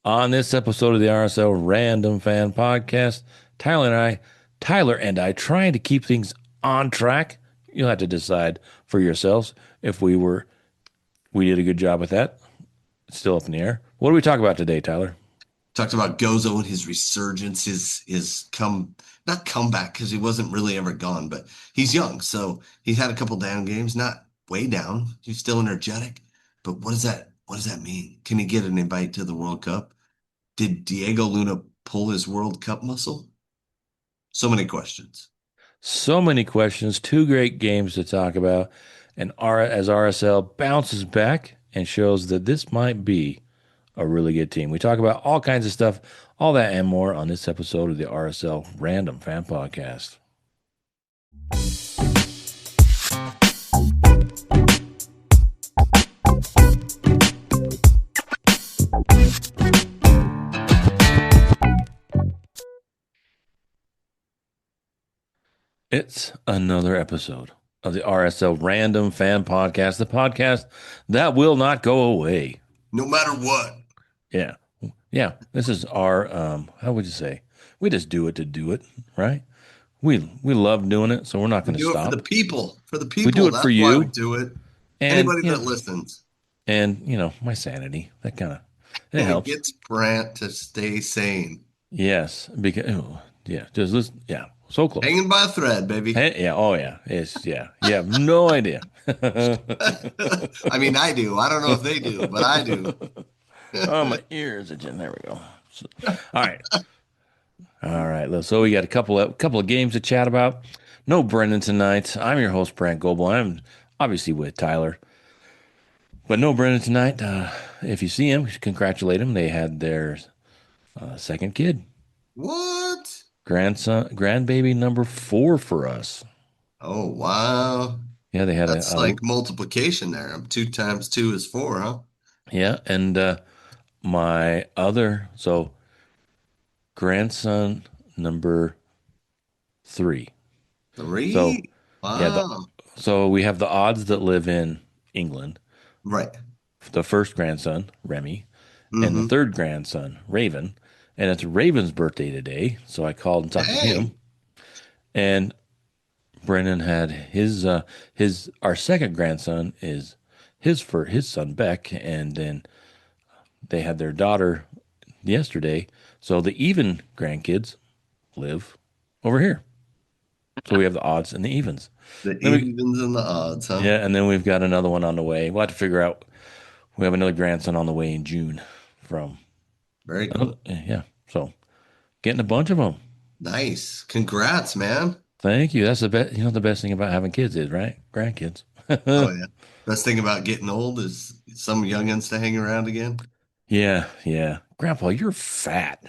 On this episode of the RSL Random Fan Podcast, Tyler and I trying to keep things on track. You'll have to decide for yourselves if we did a good job with that. It's still up in the air. What do we talk about today, Tyler? Talked about Gozo and his resurgence, his not comeback because he wasn't really ever gone, but he's young, so he had a couple down games, not way down. He's still energetic, but what does that mean? Can he get an invite to the World Cup? Did Diego Luna pull his World Cup muscle? So many questions. So many questions, two great games to talk about, and as RSL bounces back and shows that this might be a really good team. We talk about all kinds of stuff, all that and more on this episode of the RSL Random Fan Podcast. It's another episode of the RSL Random Fan Podcast, the podcast that will not go away. No matter what. Yeah. Yeah. This is our how would you say? We just do it to do it, right? We love doing it, so we're not We going to do it for the stop. people. For the We do people. it for That's why we you do it. and Anybody you that know, listens. my sanity. That kind of it And it helps. gets Brant to stay sane. Yes, because just listen. Yeah, so close. Hanging by a thread, baby. Hey, yeah, oh yeah. It's yeah. You have no idea. I mean, I do. I don't know if they do, but I do. Oh, my ears itching. There we go. All right. All right. So we got a couple of games to chat about. No Brendan tonight. I'm your host, Brant Goble. I'm obviously with Tyler, but no Brendan tonight. If you see him, congratulate him. They had their second kid, What? grandbaby number 4 for us. Oh, wow. Yeah, they had That's like multiplication there. 2 times 2 is 4, huh? yeah, and my other grandson number 3. So Three? yeah, Wow. so we have the odds that live in England. Right. The first grandson, Remy, and the Mm-hmm. third grandson, Raven. And it's Raven's birthday today. So I called and talked to him. Dang. And Brennan had our second grandson is his son, Beck. And then they had their daughter yesterday. So the even grandkids live over here. So we have the odds and the evens. The Then we, evens and the odds, huh? yeah, and then we've got another one on the way. We'll have to figure out. We have another grandson on the way in June from Very another, cool. yeah. So getting a bunch of them. Nice. Congrats, man. Thank you. That's the best. The best thing about having kids is right, grandkids. Oh, yeah. Best thing about getting old is some youngins to hang around again. Yeah, yeah. Grandpa, you're fat.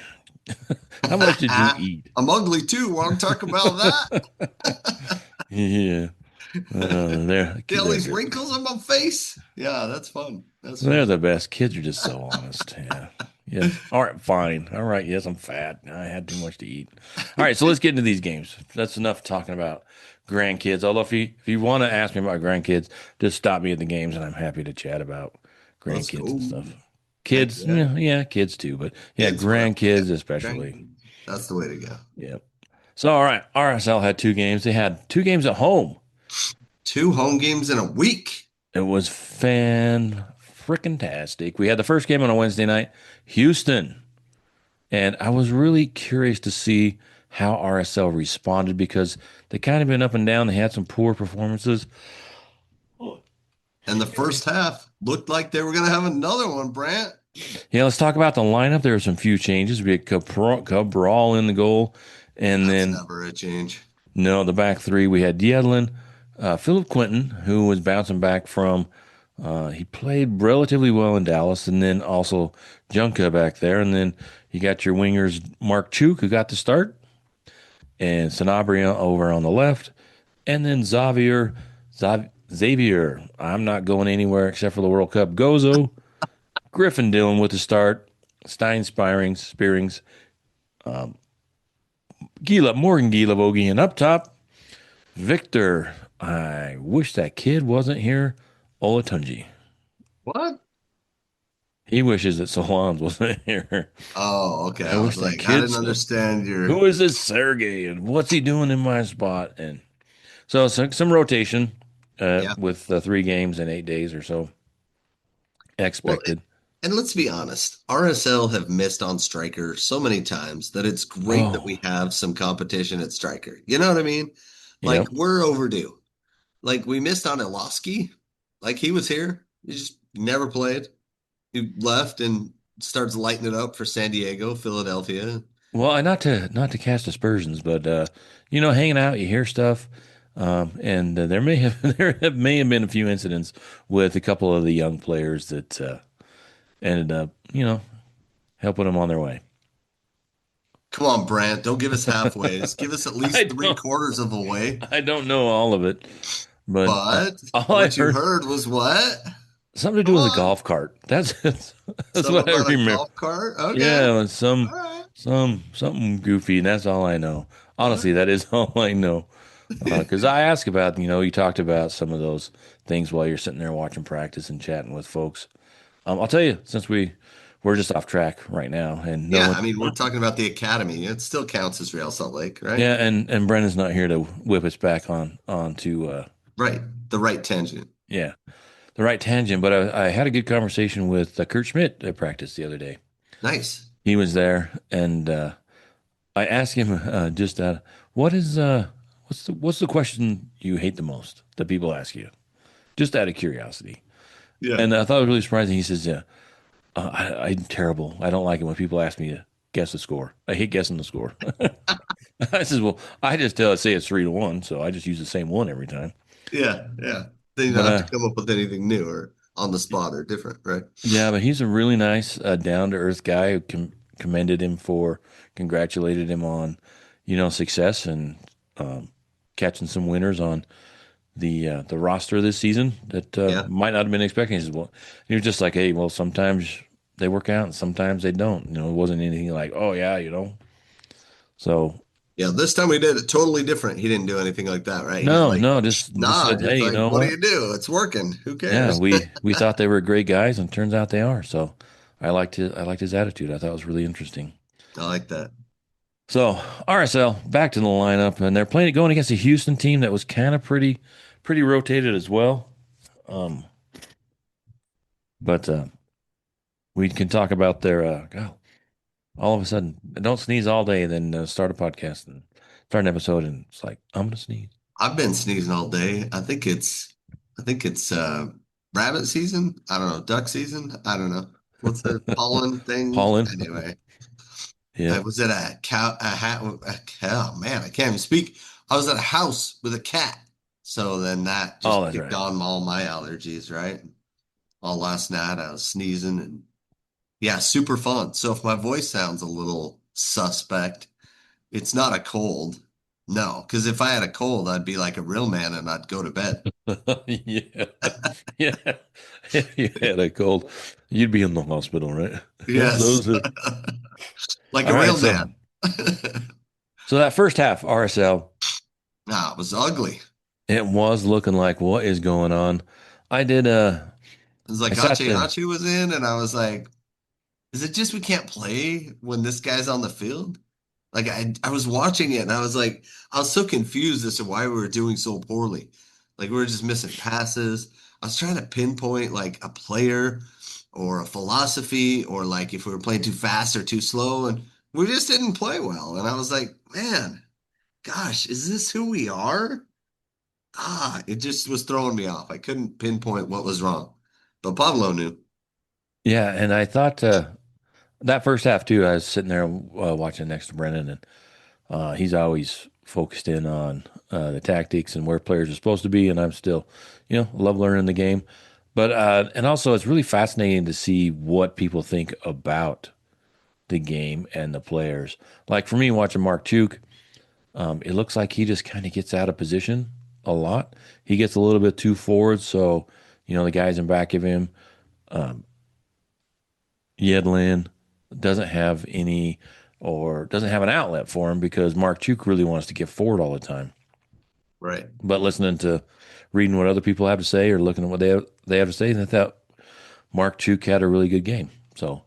How much did you eat? I'm ugly too. Want to talk about that? Yeah, See all they're these good. wrinkles on my face? Yeah, that's fun. That's They're fun. the best. Kids are just so honest. Yeah. Yes. All right. Fine. All right. Yes, I'm fat. I had too much to eat. All right. So let's get into these games. That's enough talking about grandkids. Although if you want to ask me about grandkids, just stop me at the games, and I'm happy to chat about Let's grandkids and go. stuff. Heck Kids, yeah. yeah, kids too, but yeah, Kids, whatever. Yeah. grandkids especially. Grandkids. That's the way to go. Yeah. So all right, RSL had 2 games. They had 2 games at home. 2 home games in a week. It was fan freaking tastic. We had the first game on a Wednesday night, Houston. And I was really curious to see how RSL responded because they kind of been up and down. They had some poor performances. And the first half looked like they were going to have another one, Brant. Yeah, let's talk about the lineup. There were some few changes. We had Cabral in the goal. And That's then, never a change. no, the back 3, we had Diedlin, Philip Quinton, who was bouncing back from, he played relatively well in Dallas, and then also Junka back there. And then you got your wingers, Mark Chuk, who got the start, and Sanabria over on the left, and then Xavier. I'm not going anywhere except for the World Cup. Gozo, Griffin Dillon with the start, Stein Spearings, Morgan Gila Vogie, and up top, Victor. I wish that kid wasn't here. Olatunji. What? He wishes that Solans wasn't here. Oh, okay. I I was wish that like, I kid didn't still. understand your. Who is this Sergey and what's he doing in my spot? And so some rotation Yeah. with 3 games in 8 days or so Well, expected. and let's be honest, RSL have missed on striker so many times that it's great that we Oh, have some competition at striker. You know what I mean? Like yep. we're overdue. Like we missed on Iloski. Like he was here. He just never played. He left and starts lighting it up for San Diego, Philadelphia. Well, not to cast aspersions, but hanging out, you hear stuff, and there may have may have been a few incidents with a couple of the young players that ended up, helping them on their way. Come on, Brant. Don't give us halfways. Give us at I least three don't quarters of a way. I don't know all of it, but But all I what you heard heard was what? something to do Come with a on. golf cart. That's Something what I about a remember. golf cart? Okay. Yeah, All right. something goofy, and that's all I know. All Honestly, that is all I know. right. Because I ask about, you talked about some of those things while you're sitting there watching practice and chatting with folks. I'll tell you, since we're just off track right now, and no Yeah, one, I mean, we're talking about the academy. It still counts as Real Salt Lake, right? yeah, and Brendan's not here to whip us back onto Right. The right tangent. yeah, the right tangent. But I had a good conversation with Kurt Schmidt at practice the other day. Nice. He was there, and I asked him just what is what's the question you hate the most that people ask you, just out of curiosity. Yeah. And I thought it was really surprising. He says, "Yeah, I'm terrible. I don't like it when people ask me to guess the score. I hate guessing the score." I says, "Well, I just say it's 3-1, so I just use the same one every time." Yeah. Yeah. Then you don't But have to come up with anything new or on the spot or different, right? yeah, but he's a really nice, down to earth guy who commended him for, congratulated him on, success and um, catching some winners on the roster this season that Yeah. might not have been expecting. He says, well, he was just like, hey, well, sometimes they work out and sometimes they don't. It wasn't anything like, oh yeah, So Yeah. This time we did it totally different. He didn't do anything like that, right? He's no, like, no, just nah, said, hey, just you like, know what do what? you do? It's working. Who Yeah, cares? we thought they were great guys, and turns out they are. So I liked his attitude. I thought it was really interesting. I like that. So RSL back to the lineup, and they're going against a Houston team that was kind of pretty rotated as well. Um, but we can talk about their God, all of a sudden, don't sneeze all day, then start a podcast and start an episode, and it's like I'm gonna sneeze. I've been sneezing all day. I think it's rabbit season. I don't know, duck season. I don't know. What's the pollen thing? Pollen. Anyway, I Yep. was at a cow a hat oh man, I can't even speak. I was at a house with a cat. So then that Oh, just that's kicked right. on all my allergies, right? All last night I was sneezing and yeah, super fun. So if my voice sounds a little suspect, it's not a cold. No, because if I had a cold, I'd be like a real man and I'd go to bed. Yeah, yeah. If you had a cold, you'd be in the hospital, right? Yes. Those are Like all a right. real So, man. so that first half, RSL, Nah, it was ugly. it was looking like what is going on. I did. It was I like sat Hachi there. Hachi was in, and I was like, is it just we can't play when this guy's on the field? Like I was watching it and I was like, I was so confused as to why we were doing so poorly. Like we were just missing passes. I was trying to pinpoint like a player or a philosophy or like if we were playing too fast or too slow, and we just didn't play well. And I was like, man, gosh, is this who we are? It just was throwing me off. I couldn't pinpoint what was wrong. But Pablo knew. Yeah, and I thought that first half too. I was sitting there watching next to Brennan, and he's always focused in on the tactics and where players are supposed to be. And I'm still, love learning the game. But and also it's really fascinating to see what people think about the game and the players. Like for me, watching Mark Chuk, it looks like he just kind of gets out of position a lot. He gets a little bit too forward, so the guys in back of him, um, Yedlin doesn't have any or doesn't have an outlet for him because Mark Chuk really wants to get forward all the time. Right. But listening to reading what other people have to say or looking at what they have to say, I thought Mark Chuk had a really good game. So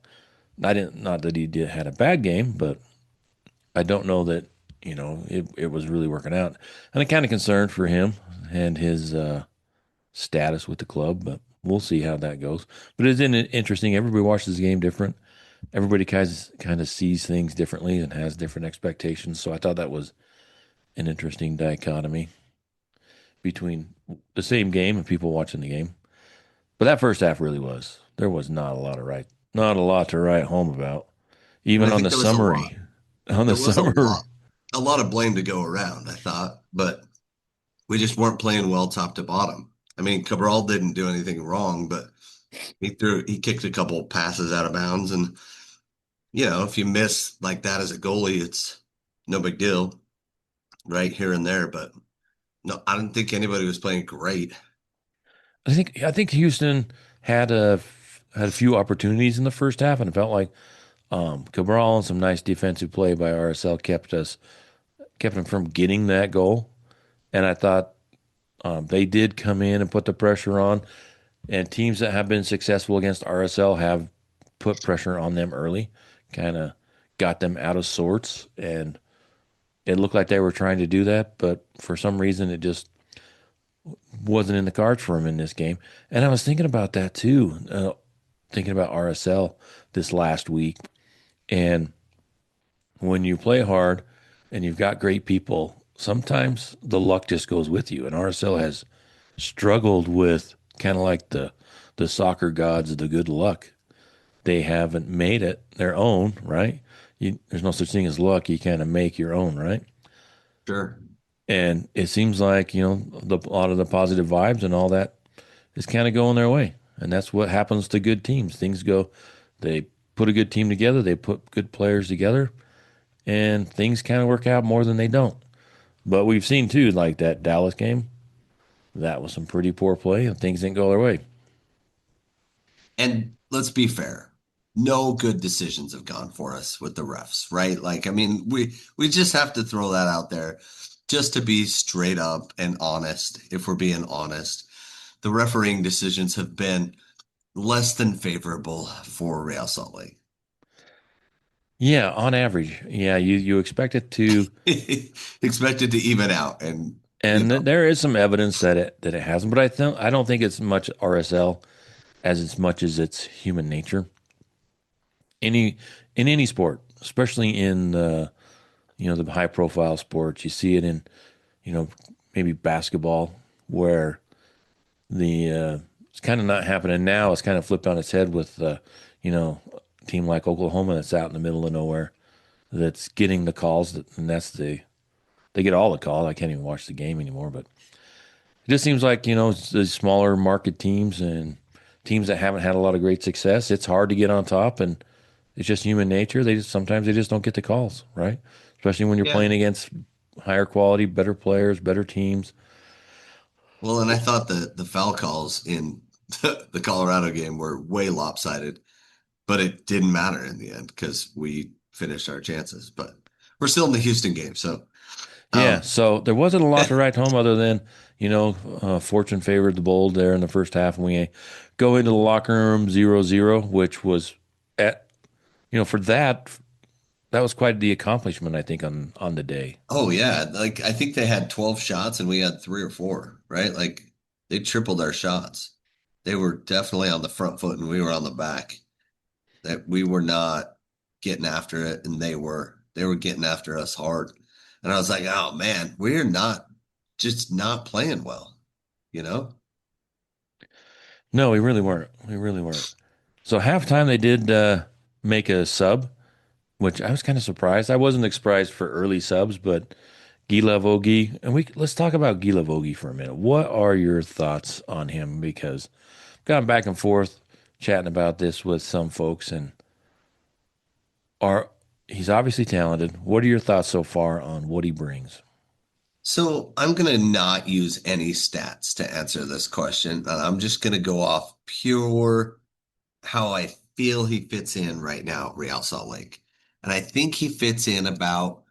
I didn't, not that he did had a bad game, but I don't know that, it was really working out. And I'm kind of concerned for him and his status with the club, but we'll see how that goes. But it's interesting. Everybody watches the game different. Everybody kind of sees things differently and has different expectations. So I thought that was an interesting dichotomy between the same game and people watching the game. But that first half really was. There was not a lot to write home about. And Even I on think the there was a lot. summary, on the There was a summer, lot of blame to go around, I thought, but we just weren't playing well top to bottom. I mean, Cabral didn't do anything wrong, but he kicked a couple passes out of bounds. And, if you miss like that as a goalie, it's no big deal, right here and there. But no, I didn't think anybody was playing great. I think Houston had a few opportunities in the first half, and it felt like Cabral and some nice defensive play by RSL kept them from getting that goal. And I thought they did come in and put the pressure on. And teams that have been successful against RSL have put pressure on them early, kind of got them out of sorts. And it looked like they were trying to do that, but for some reason it just wasn't in the cards for them in this game. And I was thinking about that too, thinking about RSL this last week. And when you play hard and you've got great people, sometimes the luck just goes with you. And RSL has struggled with kind of like the soccer gods of the good luck. They haven't made it their own, right? There's no such thing as luck. You kind of make your own, right? Sure. And it seems like, a lot of the positive vibes and all that is kind of going their way. And that's what happens to good teams. They put a good team together, they put good players together, and things kind of work out more than they don't. But we've seen too, like that Dallas game, that was some pretty poor play and things didn't go their way. And let's be fair. No good decisions have gone for us with the refs, right? Like, I mean, we just have to throw that out there just to be straight up and honest. If we're being honest, the refereeing decisions have been less than favorable for Real Salt Lake. Yeah, on average. Yeah, you expect it to, Expected to even out, and and there is some evidence that it hasn't, but I don't think it's much RSL as much as it's human nature. Any in any sport, especially in the high profile sports, you see it in you know maybe basketball where the it's kind of not happening now. It's kind of flipped on its head with a team like Oklahoma that's out in the middle of nowhere that's getting the calls, and they get all the calls. I can't even watch the game anymore, but it just seems like it's the smaller market teams and teams that haven't had a lot of great success. It's hard to get on top, and it's just human nature. Sometimes they just don't get the calls, right? Especially when you're yeah. playing against higher quality, better players, better teams. Well, and I thought the foul calls in the Colorado game were way lopsided, but it didn't matter in the end because we finished our chances. But we're still in the Houston game, so Yeah, um, so there wasn't a lot to write home other than, fortune favored the Bold there in the first half, and we go into the locker room 0-0, which was for that was quite the accomplishment, I think, on the day. oh yeah, like I think they had 12 shots and we had three or four, right? Like they tripled our shots. They were definitely on the front foot and we were on the back. That we were not getting after it and they were getting after us hard. And I was like, oh man, we're not just not playing well, you know? No, we really weren't. We really weren't. So halftime they did make a sub, which I was kind of surprised. I wasn't surprised for early subs, but Gila Vogie, and let's talk about Gila Vogie for a minute. What are your thoughts on him? Because I've gone back and forth chatting about this with some folks, and are he's obviously talented. What are your thoughts so far on what he brings? So I'm going to not use any stats to answer this question. I'm just going to go off pure how I feel he fits in right now at Real Salt Lake. And I think he fits in about,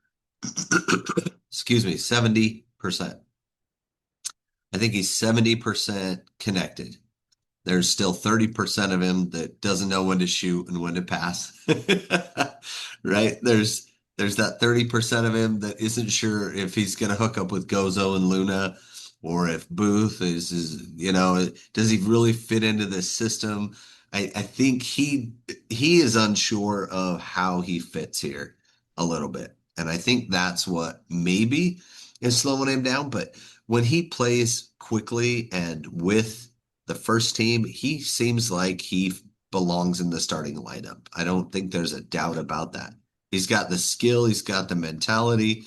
excuse me, 70%. I think he's 70% connected. There's still 30% of him that doesn't know when to shoot and when to pass. Right? There's that 30% of him that isn't sure if he's going to hook up with Gozo and Luna or if Booth does he really fit into this system? I think he is unsure of how he fits here a little bit. And I think that's what maybe is slowing him down. But when he plays quickly and with the first team, he seems like he belongs in the starting lineup. I don't think there's a doubt about that. He's got the skill, he's got the mentality.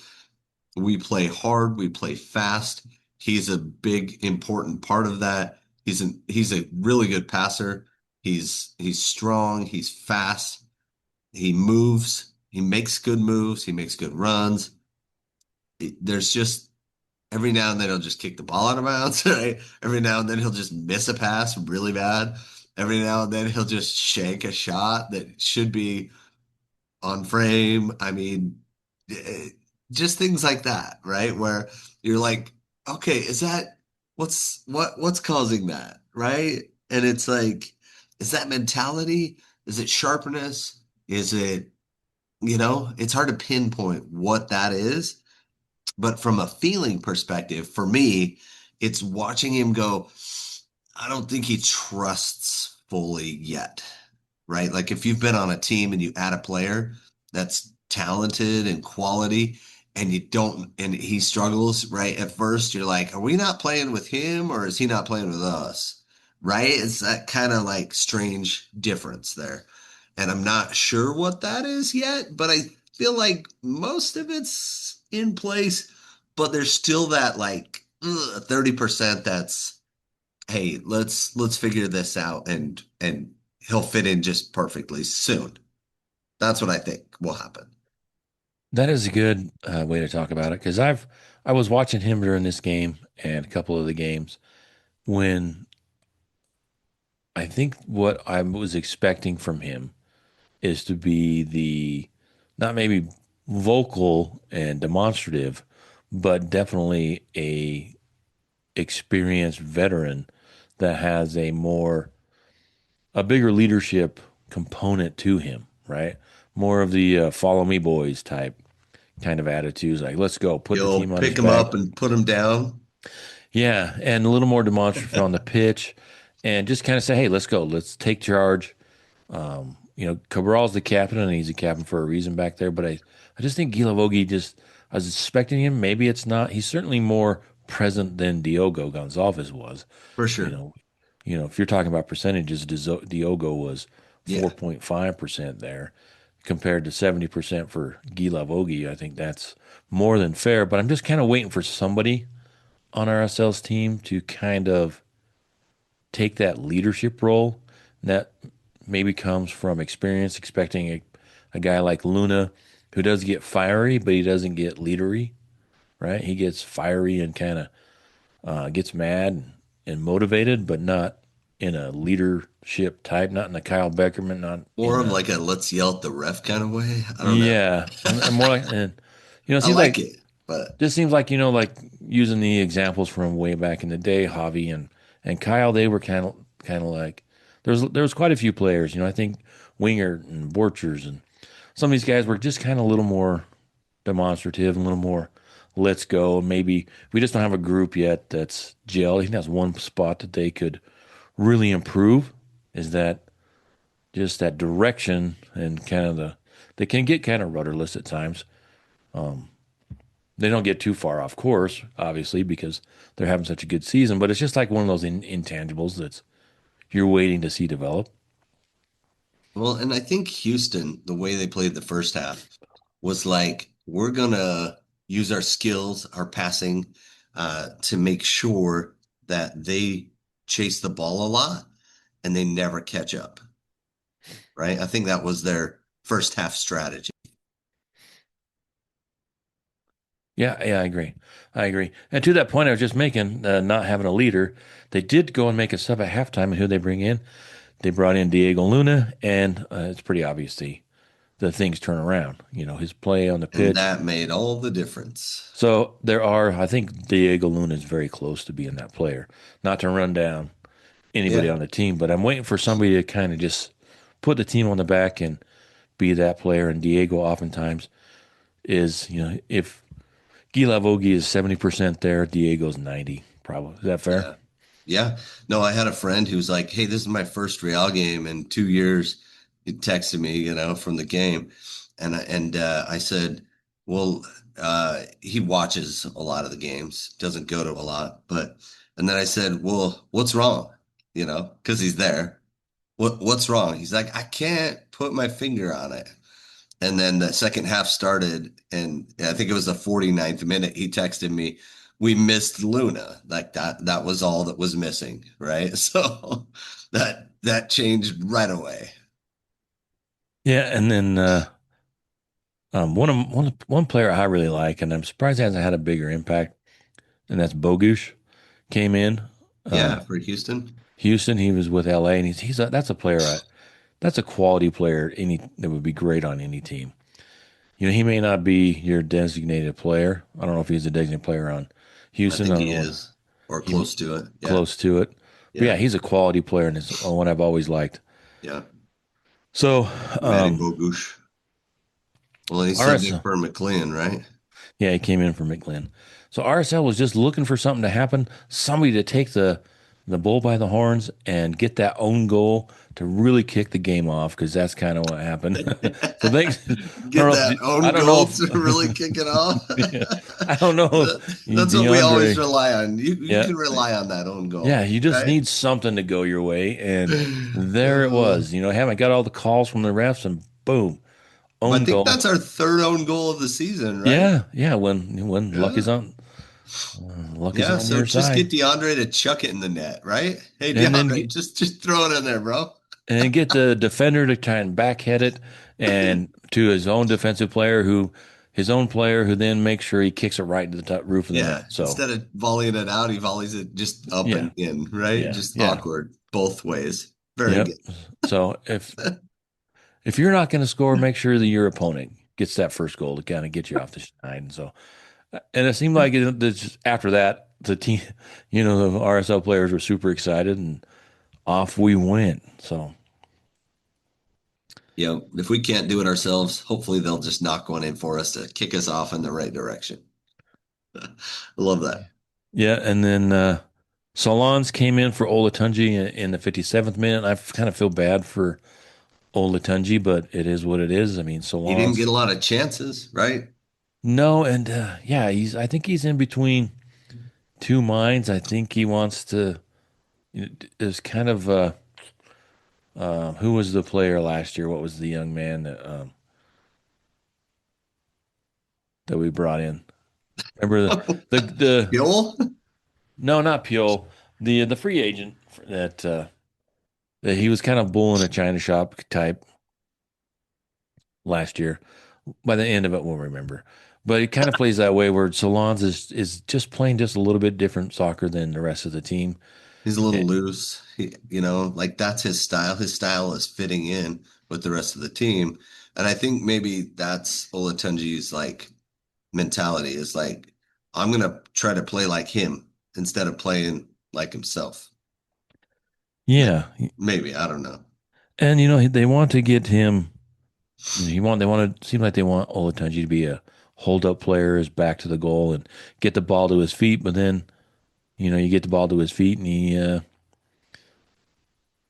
We play hard, we play fast. He's a big important part of that. He's a really good passer. He's strong, he's fast. He moves, he makes good moves, he makes good runs. There's just every now and then he'll just kick the ball out of bounds, right? Every now and then he'll just miss a pass really bad. Every now and then he'll just shank a shot that should be on frame. I mean, eh, just things like that, right? Where you're like, okay, is that what's causing that, right? And it's like, is that mentality? Is it sharpness? Is it, it's hard to pinpoint what that is. But from a feeling perspective, for me, it's watching him go, I don't think he trusts fully yet, right? Like if you've been on a team and you add a player that's talented and quality and you don't, and he struggles, right? At first, you're like, are we not playing with him or is he not playing with us? Right? It's that kind of like strange difference there. And I'm not sure what that is yet, but I feel like most of it's in place, but there's still that like 30% that's, hey, let's figure this out and he'll fit in just perfectly soon. That's what I think will happen. That is a good way to talk about it because I was watching him during this game and a couple of the games when I think what I was expecting from him is to be the not maybe vocal and demonstrative, but definitely a experienced veteran that has a bigger leadership component to him, right? More of the follow me boys type kind of attitudes, like let's go, put the You'll team on his pick him back. up and put him down. Yeah, and a little more demonstrative on the pitch, and just kind of say, hey, let's go, let's take charge. Cabral's the captain, and he's a captain for a reason back there. But I just think Gilavogi I was expecting him. Maybe it's not. He's certainly more present than Diogo Gonçalves was. For You sure. know, if you're talking about percentages, Diogo was Yeah. 4.5% there compared to 70% for Gilavogi. I think that's more than fair. But I'm just kind of waiting for somebody on RSL's team to kind of take that leadership role that maybe comes from experience, expecting a guy like Luna who does get fiery, but he doesn't get leadery, right? He gets fiery and kind of gets mad and motivated, but not in a leadership type, not in a Kyle Beckerman, not Or in of a, like a let's yell at the ref kind of way. I don't know. yeah, and more like, and, it I seems like like, it, but just seems like, like using the examples from way back in the day, Javi and Kyle, they were kind of like, there was quite a few players, I think Winger and Borchers and some of these guys were just kind of a little more demonstrative, a little more let's go. Maybe we just don't have a group yet that's gel. I think that's one spot that they could really improve is that just that direction and kind of they can get kind of rudderless at times. They don't get too far off course, obviously, because they're having such a good season, but it's just like one of those intangibles that's you're waiting to see develop. well, and I think Houston, the way they played the first half was like, we're gonna use our skills, our passing, to make sure that they chase the ball a lot and they never catch up. Right? I think that was their first half strategy. Yeah, yeah, I agree. I agree. And to that point, I was just making, not having a leader, they did go and make a sub at halftime. And who they bring in? They brought in Diego Luna, and it's pretty obvious the things turn around. His play on the And pitch. that made all the difference. I think Diego Luna is very close to being that player. Not to run down anybody Yeah. on the team, but I'm waiting for somebody to kind of just put the team on the back and be that player. And Diego oftentimes is, if Gila Vogie is 70% there, Diego's 90 probably. Is that fair? Yeah. Yeah. No, I had a friend who's like, "Hey, this is my first Real game in 2 years." He texted me, from the game. And I said, well, he watches a lot of the games, doesn't go to a lot, and then I said, well, what's wrong? Because he's there. What's wrong? He's like, I can't put my finger on it. And then the second half started, and I think it was the 49th minute. He texted me, "We missed Luna." Like that was all that was missing, right? So that changed right away. Yeah, and then one player I really like, and I'm surprised he hasn't had a bigger impact, and that's Bogusz. Came in, Yeah, um, for Houston. Houston. He was with LA, and that's a player. That's a quality player. Any that would be great on any team. He may not be your designated player. I don't know if he's a designated player on I Houston. I think don't he know. is, or He close to it. Yeah. close to it, but yeah, Yeah. he's a quality player, and it's one I've always liked. Yeah. So, Matty Bogusz. Well, he's subbed in RSL, for McLean, right? yeah, he came in for McGlynn. So RSL was just looking for something to happen, somebody to take the bull by the horns and get that own goal to really kick the game off because that's kind of what happened. So thanks. Get that I own don't know goal if to really kick it off. yeah, I don't know if That's what we always DeAndre. rely on. You Yeah, can rely on that own yeah, goal, you just right? need something to go your way, and there it Uh, was. Haven't got all the calls from the refs, and boom, I own think goal. that's our third own goal of the season, right? Yeah, yeah. When Yeah. luck is Yeah. on So your just side, get DeAndre to chuck it in the net, right? Hey, and then DeAndre, just throw it in there, bro. get the defender to try and backhead it, and to his own player who then makes sure he kicks it right into the top roof of the Yeah. net. So Instead of volleying it out, he volleys it just up yeah, and in, right? yeah, Just yeah, awkward both ways. Very yep. good. So if you're not going to score, make sure that your opponent gets that first goal to kind of get you off the schneid. And so, and it seemed like after that, the team, the RSL players were super excited, and off we went. So, If we can't do it ourselves, hopefully they'll just knock one in for us to kick us off in the right direction. I love that. yeah, and then Solans came in for Olatunji in the 57th minute. I kind of feel bad for Olatunji, but it is what it is. I mean, He didn't Solans, get a lot of chances, right? no, and yeah, I think he's in between two minds. I think he wants to. Is kind of who was the player last year? What was the young man that we brought in? Remember the Joel? no, not Pio, the free agent that he was kind of bull in a china shop type last year. By the end of it, we'll remember. But it kind of plays that way where Solans is just playing just a little bit different soccer than the rest of the team. He's a little It, loose. Like that's his style. His style is fitting in with the rest of the team. And I think maybe that's Olatunji's like mentality is like, I'm gonna try to play like him instead of playing like himself. yeah, Maybe, I don't know. and they want to get him. They want to seem like they want Olatunji to be a hold up player, is back to the goal and get the ball to his feet. But then you get the ball to his feet, and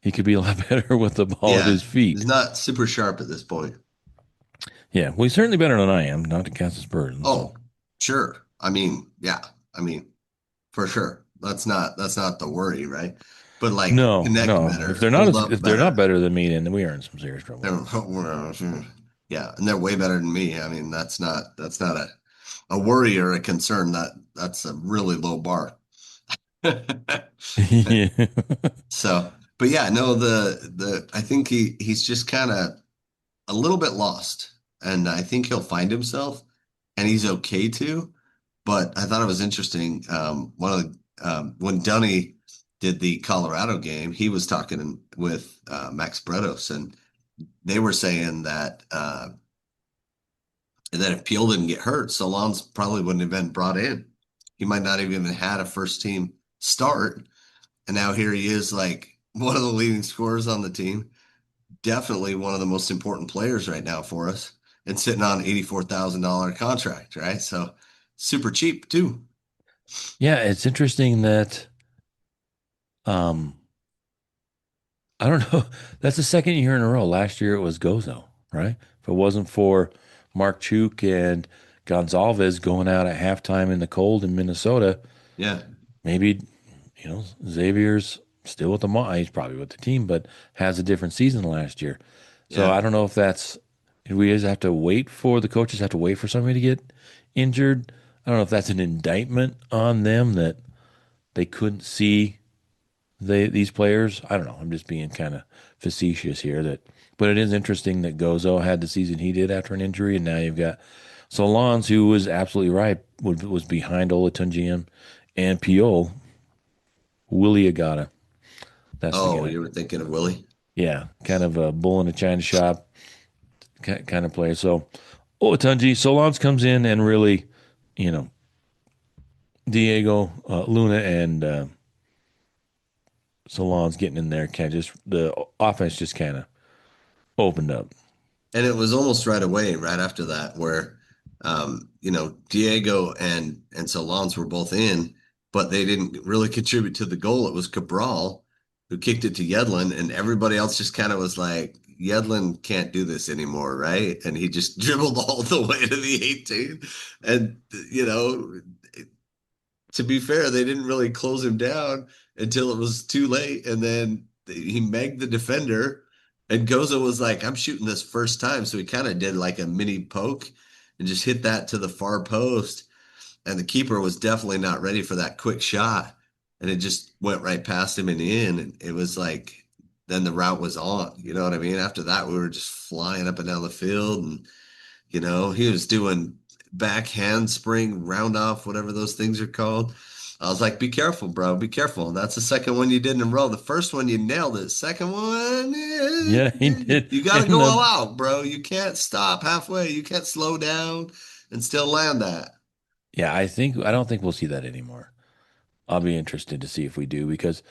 he could be a lot better with the ball at Yeah, his feet. he's not super sharp at this point. Yeah, well, he's certainly better than I am, not to cast aspersions. So Oh, sure. I mean, yeah. I mean, for sure. That's not the worry, right? But like no, connect no, better, hold up if they're not better. better than me, then we are in some serious trouble. Yeah, and they're way better than me. I mean, that's not a worry or a concern. That's a really low bar. Yeah. So, but yeah, no, the I think he's just kind of a little bit lost, and I think he'll find himself, and he's okay too. But I thought it was interesting. One of the when Dunny did the Colorado game, he was talking with Max Bretos, and they were saying that if Peel didn't get hurt, Solans probably wouldn't have been brought in. He might not have even had a first team start, and now here he is, like one of the leading scorers on the team. Definitely one of the most important players right now for us, and sitting on $84,000 contract, right? So super cheap too. Yeah, it's interesting that um I don't know. That's the second year in a row. Last year it was Gozo, right? If it wasn't for Mark Chuk and Gonzalez going out at halftime in the cold in Minnesota, Yeah, maybe, Xavier's still with the he's probably with the team, but has a different season last year. So yeah. I don't know if that's if we just have to wait for the coaches have to wait for somebody to get injured. I don't know if that's an indictment on them that they couldn't see these players. I don't know. I'm just being kind of facetious here. But it is interesting that Gozo had the season he did after an injury, and now you've got Solans, who was absolutely right, was behind Olatunjian and Pio. Willie Agata, that's the Oh, guy. you were thinking of Willie? Yeah, kind of a bull in a china shop kind of player. So Olatunji, Solans comes in and really, you know, Diego Luna and Solans getting in there, kind of just the offense just kind of opened up. And it was almost right away, right after that, where Diego and Solans were both in, but they didn't really contribute to the goal. It was Cabral who kicked it to Yedlin, and everybody else just kind of was like, Yedlin can't do this anymore, right? And he just dribbled all the way to the 18. And to be fair, they didn't really close him down until it was too late. And then he megged the defender, and Goza was like, I'm shooting this first time. So he kind of did like a mini poke and just hit that to the far post. And the keeper was definitely not ready for that quick shot. And it just went right past him and in. And it was like, then the route was on. You know what I mean? After that, we were just flying up and down the field. And he was doing back handspring, round off, whatever those things are called. I was like, be careful, bro. Be careful. That's the second one you did in a row. The first one you nailed it. Second one, Yeah, he did. you got to And go all out, bro. You can't stop halfway. You can't slow down and still land that. yeah, I don't think we'll see that anymore. I'll be interested to see if we do because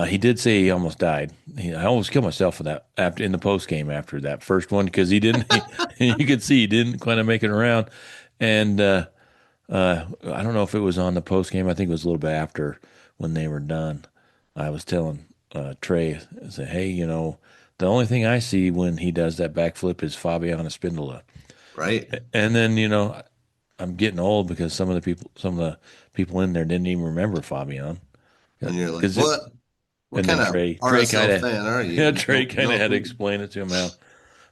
he did say he almost died. I almost killed myself for that after in the post game after that first one because he didn't. You could see he didn't kind of make it around, and I don't know if it was on the post game. I think it was a little bit after when they were done. I was telling Trey, I said, "Hey, the only thing I see when he does that backflip is Fabian Espindola." Right. And then I'm getting old because some of the people in there didn't even remember Fabian And you're like, because what? What and then kind of Trey kind RSL of fan are you? yeah You Trey don't kind of know had to who. explain it to him how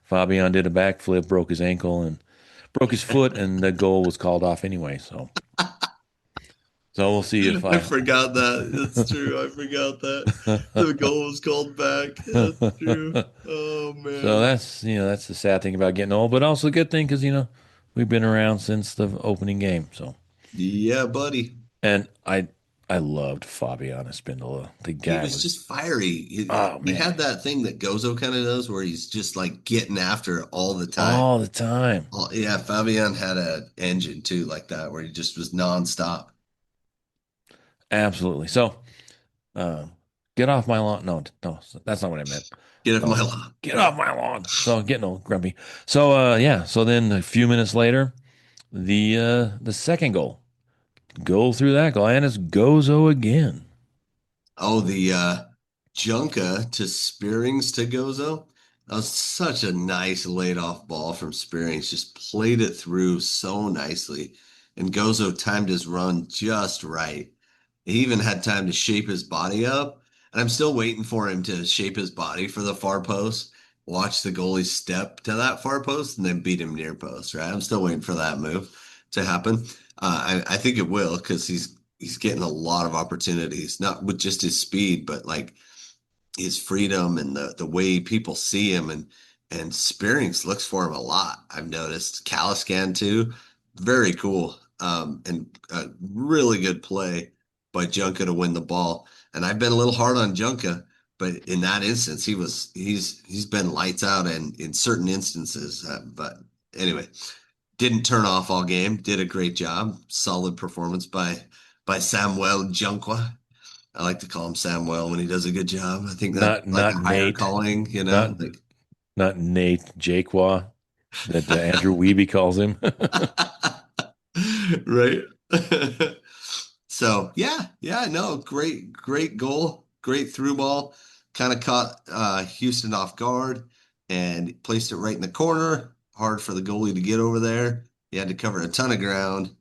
Fabian did a backflip, broke his ankle and broke his foot, and the goal was called off anyway. So we'll see if I I. forgot that. That's true. I forgot that. The goal was called back. That's true. Oh, So man. that's the sad thing about getting old, but also a good thing because we've been around since the opening game. So Yeah, buddy. and I loved Fabian Espindola. The He guy was was just fiery. He, oh he man had that thing that Gozo kind of does where he's just like getting after it all the time. all the time. Yeah, Fabian had an engine too, like that, where he just was nonstop. Absolutely. So uh, get off my lawn. No, no, that's not what I meant. Get off my Oh, lawn. get off my lawn. So I'm getting old, grumpy. So yeah. So then a few minutes later, the second goal. Go through that goal, and it's Gozo again. Oh, the Junka to Spearings to Gozo. That was such a nice laid off ball from Spearings. Just played it through so nicely. And Gozo timed his run just right. He even had time to shape his body up. And I'm still waiting for him to shape his body for the far post, watch the goalie step to that far post, and then beat him near post, right? I'm still waiting for that move to happen. I think it will because he's getting a lot of opportunities, not with just his speed, but like his freedom and the way people see him and Spearings looks for him a lot. I've noticed Caliscan too, very cool. And a really good play by Junka to win the ball. And I've been a little hard on Junka, but in that instance, he's been lights out and in certain instances. But anyway, didn't turn off all game. Did a great job. Solid performance by Samuel Junqua. I like to call him Samwell when he does a good job. I think that Not like not a higher Nate, calling, not like not Nate Jaquaw that Andrew Wiebe calls him. right. So yeah, no, great goal, great through ball. Kind of caught Houston off guard and placed it right in the corner. Hard for the goalie to get over there. He had to cover a ton of ground.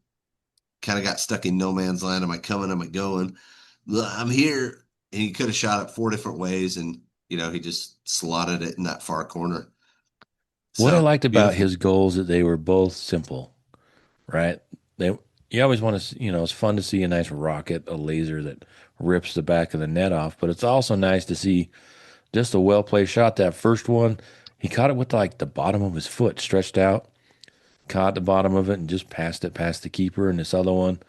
Kind of got stuck in no man's land. Am I coming? Am I going? I'm here. And he could have shot it four different ways, and he just slotted it in that far corner. What I So liked about beautiful. his goals that they were both simple, right? They You always want to, it's fun to see a nice rocket, a laser that rips the back of the net off, but it's also nice to see just a well played shot. That first one, he caught it with like the bottom of his foot stretched out, caught the bottom of it and just passed it past the keeper. And this other one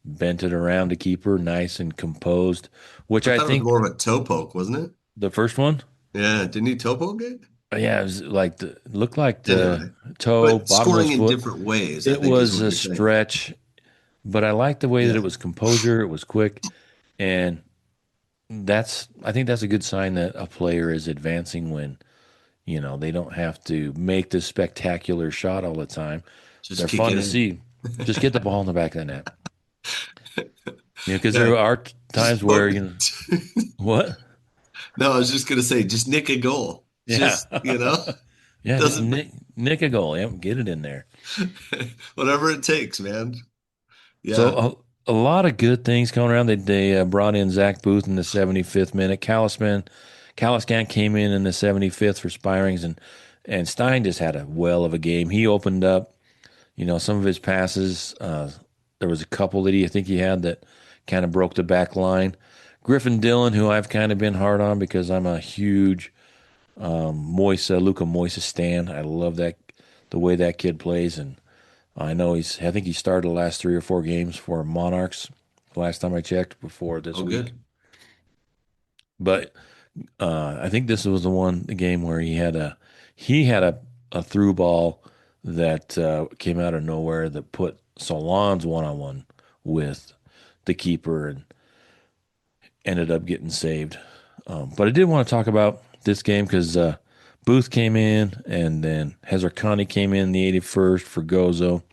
bent it around the keeper, nice and composed, which I I thought it was think more of a toe poke, wasn't it? the first one, Yeah, didn't he toe poke it? yeah, it was like looked like the Anyway, toe, but bottom of scoring his in foot. different ways, I It think, is was what a you're saying. stretch, but I liked the way that it Yeah, was composure. It was quick, and I think that's a good sign that a player is advancing when they don't have to make this spectacular shot all the time. just They're kick fun it to in. see. Just get the ball in the back of the net. Because Yeah, there are times just where poke. what? No, I was just gonna say, just nick a goal. Yeah, Just yeah. Just doesn't nick a goal. Yep, get it in there. whatever it takes, man. Yeah. So a lot of good things coming around. They brought in Zach Booth in the 75th minute. Calliscan came in the 75th for Spirings, and Stein just had a well of a game. He opened up, some of his passes. There was a couple that I think he had that kind of broke the back line. Griffin Dillon, who I've kind of been hard on because I'm a huge Luka Moisa stan. I love the way that kid plays, and I think he started the last 3 or 4 games for Monarchs. Last time I checked before this Oh, week, good. but I think this was the game where he had a through ball that came out of nowhere that put Solon's 1-on-1 with the keeper and ended up getting saved. But I did want to talk about this game because Booth came in and then Hezarkani came in the 81st for Gozo.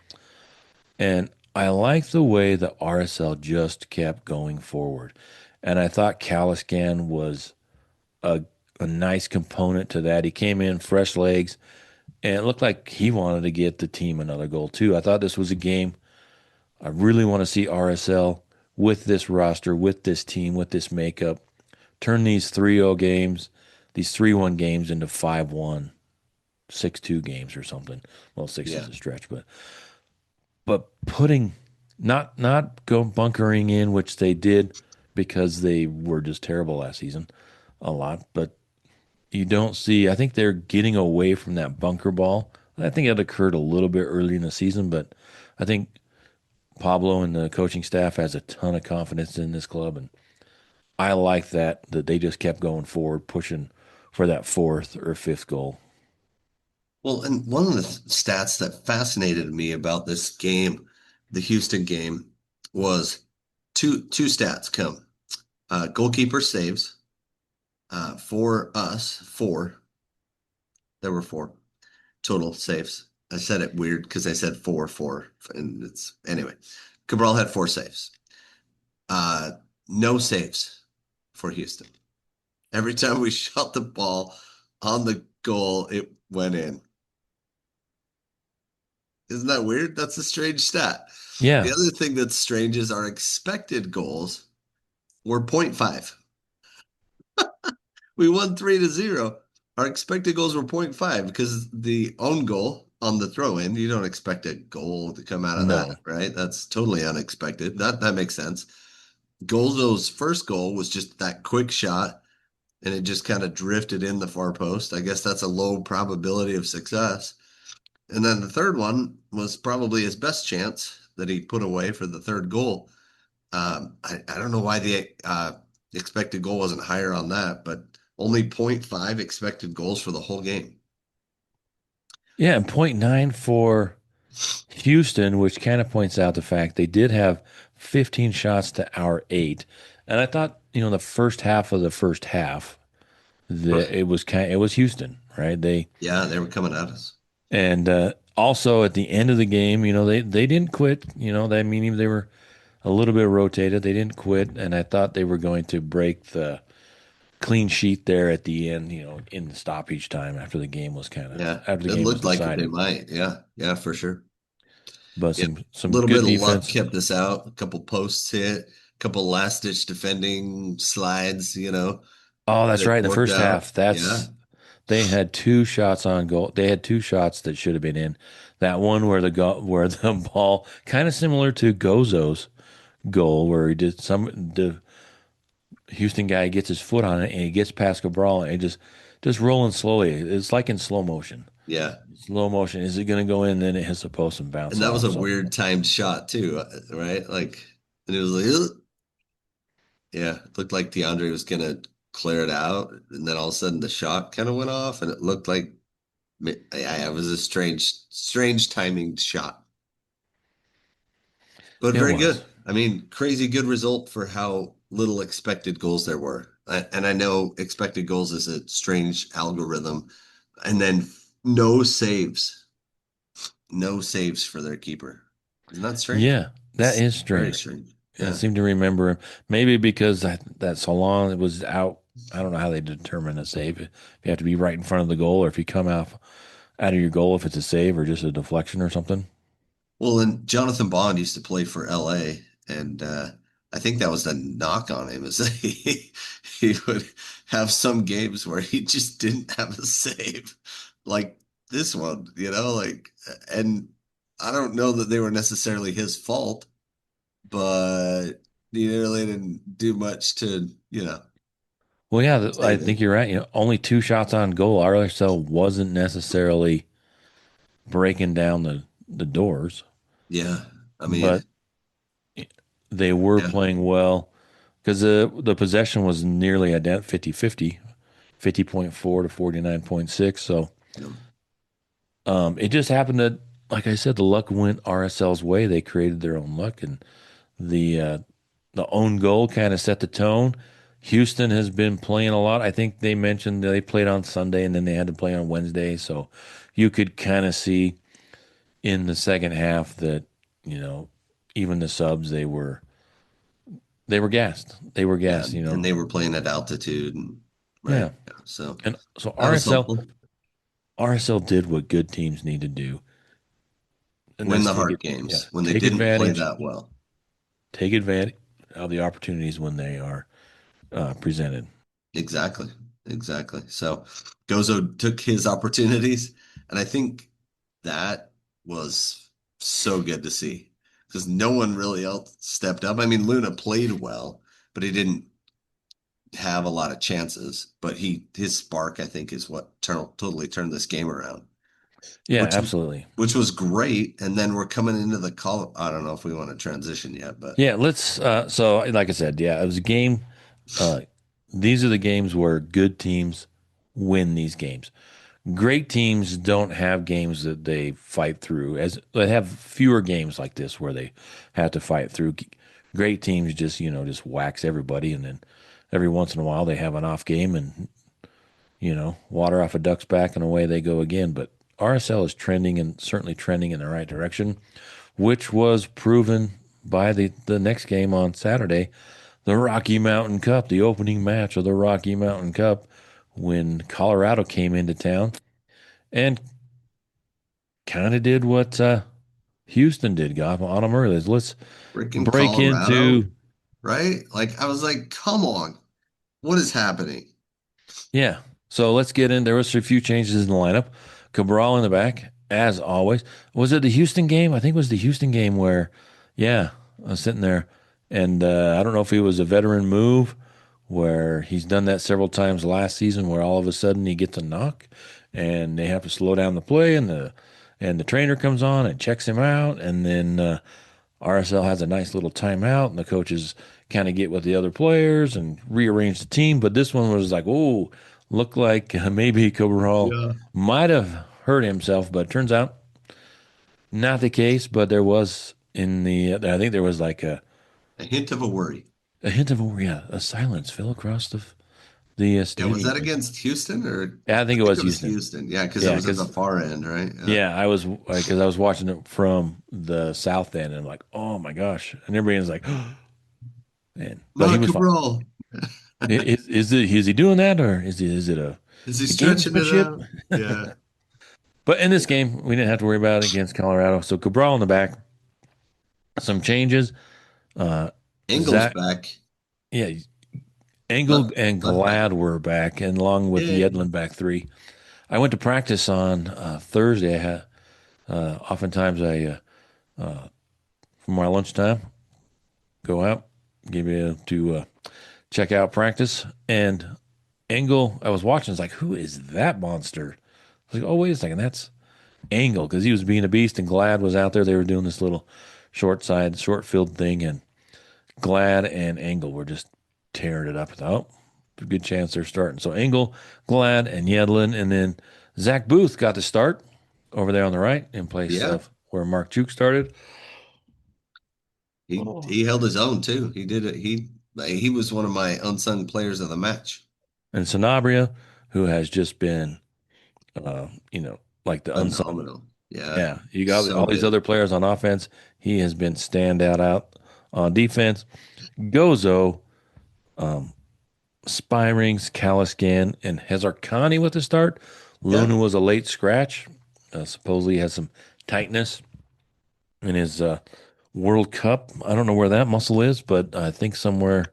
And I like the way the RSL just kept going forward. And I thought Caliscan was a, a nice component to that. He came in fresh legs, and it looked like he wanted to get the team another goal, too. I thought this was a game I really want to see RSL with this roster, with this team, with this makeup, turn these 3-0 games, these 3-1 games into 5-1, 6-2 games or something. Well, six is Yeah. a stretch, but putting not go bunkering in, which they did because they were just terrible last season a lot, but you don't see. I think they're getting away from that bunker ball. I think it occurred a little bit early in the season, but I think Pablo and the coaching staff has a ton of confidence in this club, and I like that they just kept going forward, pushing for that fourth or fifth goal. Well, and one of the stats that fascinated me about this game, the Houston game, was two stats come. Goalkeeper saves for us, four. There were four total saves. I said it weird because I said four, and it's anyway. Cabral had four saves. Uh, no saves for Houston. Every time we shot the ball on the goal, it went in. Isn't that weird? That's a strange stat. The Yeah, other thing that's strange is our expected goals were point 0.5. We won 3-0. Our expected goals were point 0.5 because the own goal on the throw in, you don't expect a goal to come out of that, no. right? That's totally unexpected. That makes sense. Golzo's first goal was just that quick shot and it just kind of drifted in the far post. I guess that's a low probability of success. And then the third one was probably his best chance that he put away for the third goal. I don't know why the expected goal wasn't higher on that, but only point 0.5 expected goals for the whole game. Yeah, and point 0.9 for Houston, which kind of points out the fact they did have 15 shots to our 8. And I thought, the first half of the first half, it was Houston, right? Yeah, they were coming at us. And also at the end of the game, they didn't quit. I mean, they were a little bit rotated. They didn't quit, and I thought they were going to break the clean sheet there at the end. In the stoppage time Yeah, after the it game was looked like they decided. might. Yeah, yeah, for sure. But Yeah, a some little good bit of luck defense. kept us out. A couple posts hit, a couple last ditch defending slides. Oh, that's That right. In the worked first out. half, Yeah, they had two shots on goal. They had two shots that should have been in. That one where the ball, kind of similar to Gozo's goal, where he did the Houston guy gets his foot on it and he gets past Cabral and just rolling slowly. It's like in slow motion. yeah. Slow motion. Is it going to go in? Then it hits the post and And bounce that was off. a So weird timed shot too, right? Like, and it was like, "Ugh." Yeah, it looked like DeAndre was gonna clear it out, and then all of a sudden the shot kind of went off, and it looked like, yeah, it was a strange timing shot, but it very was. good. I mean, crazy good result for how little expected goals there were. And I know expected goals is a strange algorithm, and then no saves, no saves for their keeper. Isn't that strange? Yeah, that It's is very strange. strange. I Yeah. seem to remember him. Maybe because that so long it was out. I don't know how they determine a save. If you have to be right in front of the goal, or if you come out of your goal, if it's a save or just a deflection or something. Well, and Jonathan Bond used to play for LA, and I think that was the knock on him is that he would have some games where he just didn't have a save, like this one, and I don't know that they were necessarily his fault, but he really didn't do much to, Well, yeah, I save think him. you're right. Only two shots on goal. RSL wasn't necessarily breaking down the doors, Yeah, I mean, but they were yeah, playing well because the possession was nearly identical, 50-50, 50.4 to 49.6. So yeah, it just happened that, like I said, the luck went RSL's way. They created their own luck, and the uh, the own goal kind of set the tone. Houston has been playing a lot. I think they mentioned they played on Sunday and then they had to play on Wednesday, so you could kind of see in the second half that you know even the subs they were gassed. They were yeah, gassed. and they were playing at altitude, and right, Yeah, yeah, so and so that was helpful. RSL did what good teams need to do, and Win that's the hard games when they take didn't play advantage that well. take advantage of the opportunities when they are presented. Exactly. Exactly. So Gozo took his opportunities, and I think that was so good to see because no one really else stepped up. I mean, Luna played well, but he didn't have a lot of chances. But his spark, I think, is what totally turned this game around, Yeah, which absolutely. which was great. And then we're coming into the call. I don't know if we want to transition yet, but Yeah, let's. So, like I said, yeah, it was a game. Uh, these are the games where good teams win these games. Great teams don't have games that they fight through. As they have fewer games like this where they have to fight through. Great teams just just wax everybody, and then every once in a while they have an off game, and water off a duck's back, and away they go again. But RSL is trending and certainly trending in the right direction, which was proven by the next game on Saturday, the Rocky Mountain Cup, the opening match of the Rocky Mountain Cup, when Colorado came into town and kind of did what Houston did, got on them early. Let's freaking break Colorado, into, right? Like I was like, come on, what is happening? yeah. So let's get in. There was a few changes in the lineup. Cabral in the back, as always. Was it the Houston game? I think it was the Houston game where, yeah, I was sitting there, and I don't know if it was a veteran move where he's done that several times last season, where all of a sudden he gets a knock, and they have to slow down the play, and the trainer comes on and checks him out, and then RSL has a nice little timeout, and the coaches kind of get with the other players and rearrange the team. But this one was like, oh, looked like maybe Cabral Yeah. might have hurt himself, but it turns out not the case. But there was I think there was like A hint of a worry. A hint of a silence fell across the Yeah, was stadium. that against Houston or Yeah, I I think it think was it was Houston. Houston. Yeah, because it Yeah, was at the because far end, right? Yeah. yeah, I was because I was watching it from the south end, and I'm like, oh my gosh, and everybody was like, man, but he Mark was fine. Cabral. Is he doing that, or is it Is he a stretching it gamesmanship? out? Yeah. But in this game, we didn't have to worry about it against Colorado. So Cabral in the back, some changes. Uh, Engel's Zach, back. yeah, Engel Left and left back. Glad were back, and along with Yay. Yedlin back three. I went to practice on Thursday. I had oftentimes from my lunchtime go out, give you to check out practice, and Engel. I was watching. I was like, who is that monster? I was like, oh wait a second, that's Engel because he was being a beast, and Glad was out there. They were doing this little short field thing, and Glad and Engel were just tearing it up. I thought, oh, good chance they're starting. So Engel, Glad, and Yedlin, and then Zach Booth got to start over there on the right in place Yeah. of where Mark Chuk started. He Oh. he held his own too. He did it. He was one of my unsung players of the match. And Sanabria, who has just been, uh, you know, like the unsung. Phenomenal. Yeah. Yeah, you got So all these good. other players on offense. He has been standout out on defense. Gozo, um, Spirings, Caliscan, and Hezarkhani with the start. Yeah. Luna was a late scratch. Supposedly he has some tightness in his World Cup. I don't know where that muscle is, but I think somewhere.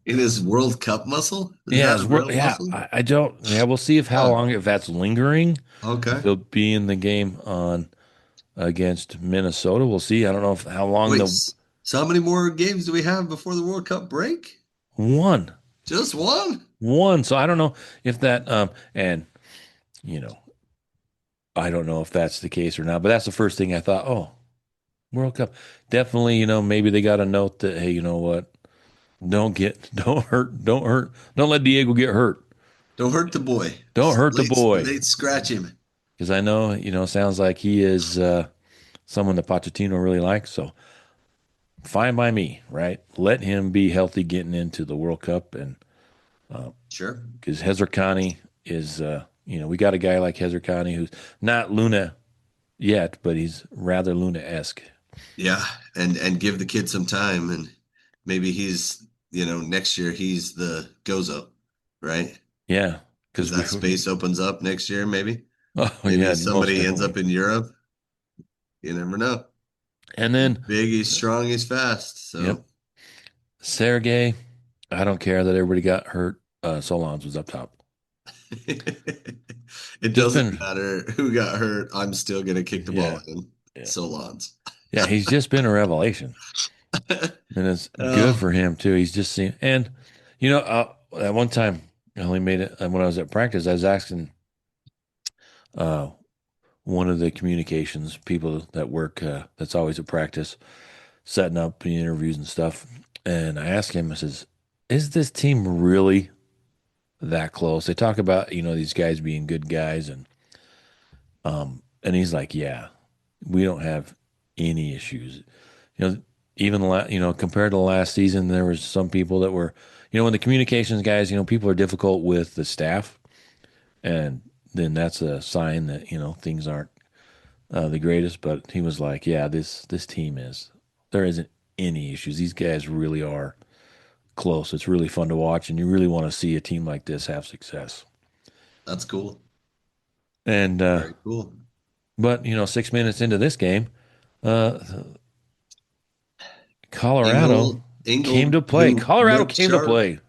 In his World Cup muscle? Is Yeah, that a real muscle? I don't. Yeah, we'll see if how Huh. long if that's lingering. If Okay. he'll be in the game on against Minnesota, we'll see. I don't know if how long Wait, the so how many more games do we have before the World Cup break? one Just one? one. So I don't know if that and you know I don't know if that's the case or not. But that's the first thing I thought. Oh, World Cup. Definitely, maybe they got a note that, hey, you know what? Don't hurt, don't let Diego get hurt. Don't hurt the boy. Don't hurt the Late, boy. late scratch him. Because I know, sounds like he is someone that Pochettino really likes. So fine by me, right? Let him be healthy getting into the World Cup. And Sure. because Hezarkhani is, we got a guy like Hezarkhani who's not Luna yet, but he's rather Luna esque. Yeah, and give the kid some time, and maybe next year he's the Gozo, right? Yeah. Because Because that space opens up next year, maybe. oh, Maybe yeah, most somebody ends definitely. up in Europe. You never know. And He's then, big, he's strong, he's fast. yep, So Sergey, I don't care that everybody got hurt. Solons was up top. it Just doesn't been, matter who got hurt. I'm still gonna kick the ball yeah, in. yeah, Solons. yeah. He's just been a revelation, and it's good Oh, for him too. He's just seen, and at one time I only made it when I was at practice. I was asking uh, one of the communications people that work that's always at practice, setting up the interviews and stuff, and I asked him. I says, "Is this team really that close?" They talk about these guys being good guys, and he's like, "Yeah, we don't have any issues." You know, even compared to the last season, there was some people that were, when the communications guys, people are difficult with the staff, and then that's a sign that things aren't the greatest. But he was like, "Yeah, this team is. There isn't any issues. These guys really are close. It's really fun to watch, and you really want to see a team like this have success." that's So, cool. and Very cool. but 6 minutes into this game, uh, Colorado came Engel, to play. who Colorado looked came to sharp, play.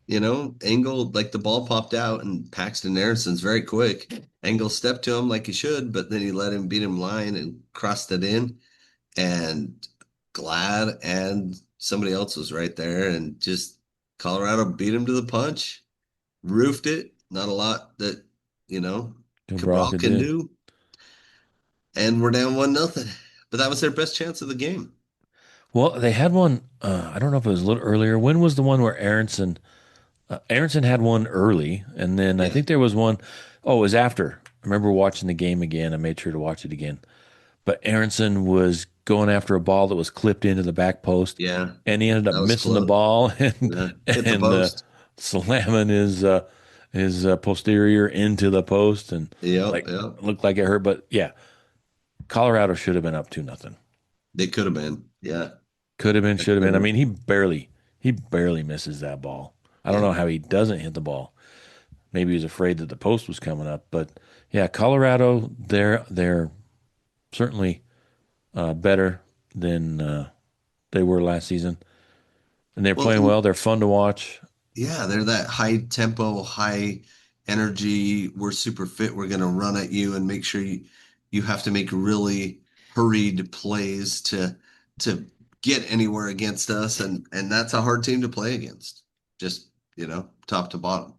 Engel, like the ball popped out and Paxton Aaronson's very quick. Engel stepped to him like he should, but then he let him beat him line and crossed it in. And Glad and somebody else was right there. And just Colorado beat him to the punch, roofed it. Not a lot that, you know, Cabral Cabralca can did. do. And we're down 1-0. But that was their best chance of the game. Well, they had one. I don't know if it was a little earlier. When was the one where Aronson had one early, and then I Yeah. think there was one. Oh, it was after. I remember watching the game again. I made sure to watch it again. but Aronson was going after a ball that was clipped into the back post, Yeah, and he ended up that was missing the close. ball and Yeah. Hit the and post. slamming his posterior into the post, and Yep, like yep. looked like it hurt. But yeah, Colorado should have been up 2-0. They could have been. Yeah. Could have been, They should have could been. I have. mean, he barely misses that ball. I don't Yeah. know how he doesn't hit the ball. Maybe he was afraid that the post was coming up. But yeah, Colorado, they're certainly better than they were last season, and they're playing Well, well. They're fun to watch. yeah, they're that high tempo, high energy. We're super fit. We're going to run at you and make sure you have to make really hurried plays to get anywhere against us, and that's a hard team to play against. Just, top to bottom.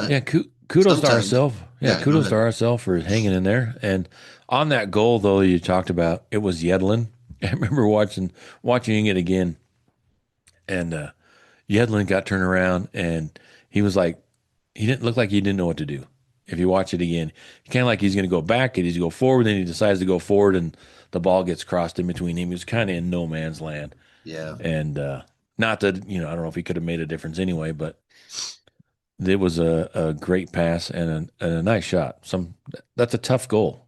Yeah, But kudos to sometimes, RSL. Yeah, yeah, go kudos to ahead. RSL for hanging in there. And on that goal though you talked about, it was Yedlin. I remember watching it again, and Yedlin got turned around, and he was like, he didn't look like he didn't know what to do. If you watch it again, kind of like he's going to go back, and he's going to go forward, then he decides to go forward, and the ball gets crossed in between him. He was kind of in no man's land, Yeah. and not that I don't know if he could have made a difference anyway, but it was a great pass and a nice shot. That's a tough goal.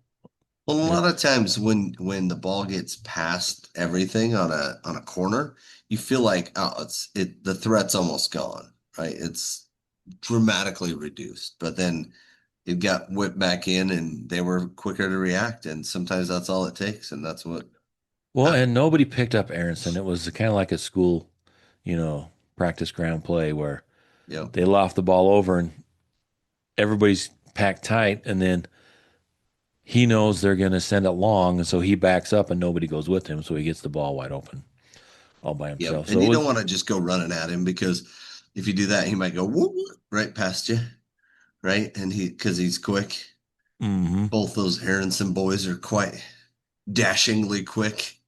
Well, a You know, lot of times when the ball gets past everything on a corner, you feel like, oh, the threat's almost gone, right? It's dramatically reduced. But then it got whipped back in and they were quicker to react. And sometimes that's all it takes. And that's what well, and happened. nobody picked up Aronson. It was kind of like a school, practice ground play where Yep. they loft the ball over and everybody's packed tight, and then he knows they're going to send it long, and so he backs up and nobody goes with him, so he gets the ball wide open all by Yep. himself. And So it you was, don't want to just go running at him because if you do that, he might go whoop, whoop, right past you, right? And because he's quick. hmm Both those Aronson boys are quite dashingly quick.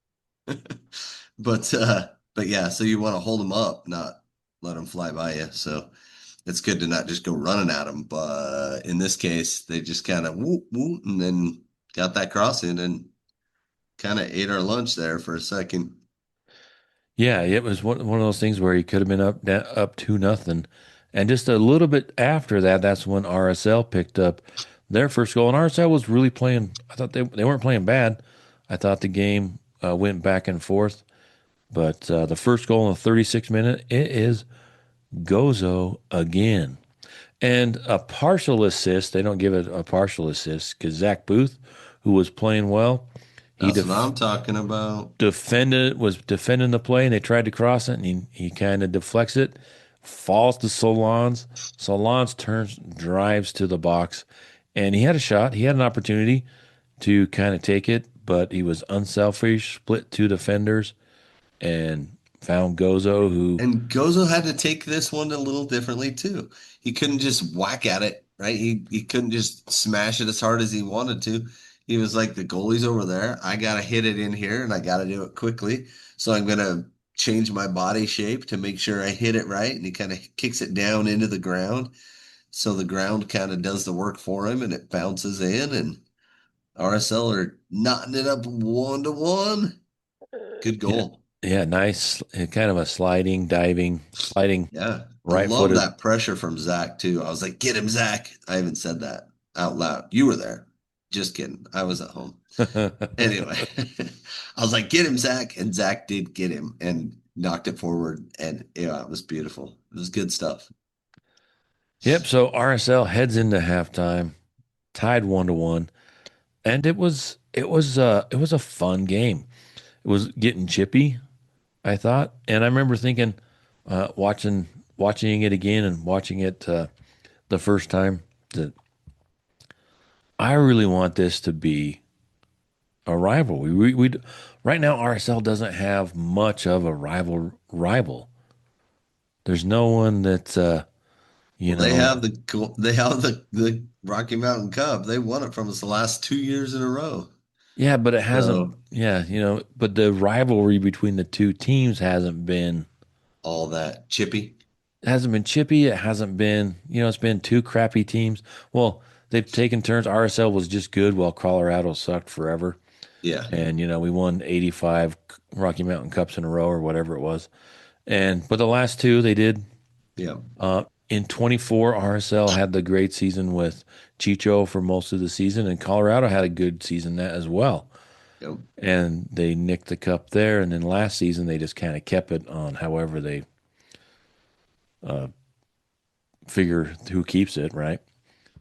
But yeah, so you want to hold them up, not let them fly by you. So it's good to not just go running at them. But in this case, they just kind of whoop whoop and then got that cross in and kind of ate our lunch there for a second. yeah, it was one of those things where he could have been up 2-0, and just a little bit after that, that's when RSL picked up their first goal, and RSL was really playing. I thought they weren't playing bad. I thought the game went back and forth, but the first goal in the 36th minute, it is Gozo again. And a partial assist, they don't give it a partial assist because Zach Booth, who was playing well, he That's what I'm talking about. was defending the play, and they tried to cross it, and he kind of deflects it, falls to Solans. Solans turns, drives to the box, and he had a shot. He had an opportunity to kind of take it, but he was unselfish, split two defenders, and found Gozo, who, And Gozo had to take this one a little differently too. He couldn't just whack at it, right? He couldn't just smash it as hard as he wanted to. He was like, the goalie's over there. I gotta hit it in here and I gotta do it quickly. So I'm gonna change my body shape to make sure I hit it right. And he kind of kicks it down into the ground. So the ground kind of does the work for him and it bounces in and RSL are knotting it up 1-1. Good yeah, goal. yeah, nice, kind of a sliding, Yeah. I right love footed. that pressure from Zach too. I was like, get him, Zach. I haven't said that out loud. You were there. Just kidding. I was at home. Anyway, I was like, get him, Zach. And Zach did get him and knocked it forward. And yeah, it was beautiful. It was good stuff. Yep. So RSL heads into halftime, tied 1-1, and it was a fun game. It was getting chippy, I thought, and I remember thinking, watching it again and watching it the first time, that I really want this to be a rivalry. Right now RSL doesn't have much of a rival. There's no one that you Well, they know. have the Rocky Mountain Cup. They won it from us the last 2 years in a row. Yeah, but it hasn't. So Yeah, but the rivalry between the two teams all that chippy. hasn't been chippy. It hasn't been. It's been two crappy teams. Well, they've taken turns. RSL was just good while Colorado sucked forever. Yeah. And, we won 85 Rocky Mountain Cups in a row or whatever it was. But the last two they did. Yeah. In 24, RSL had the great season with Chicho for most of the season, and Colorado had a good season that as well. Yep. And they nicked the cup there. And then last season, they just kind of kept it on however they uh, figure who keeps it, right?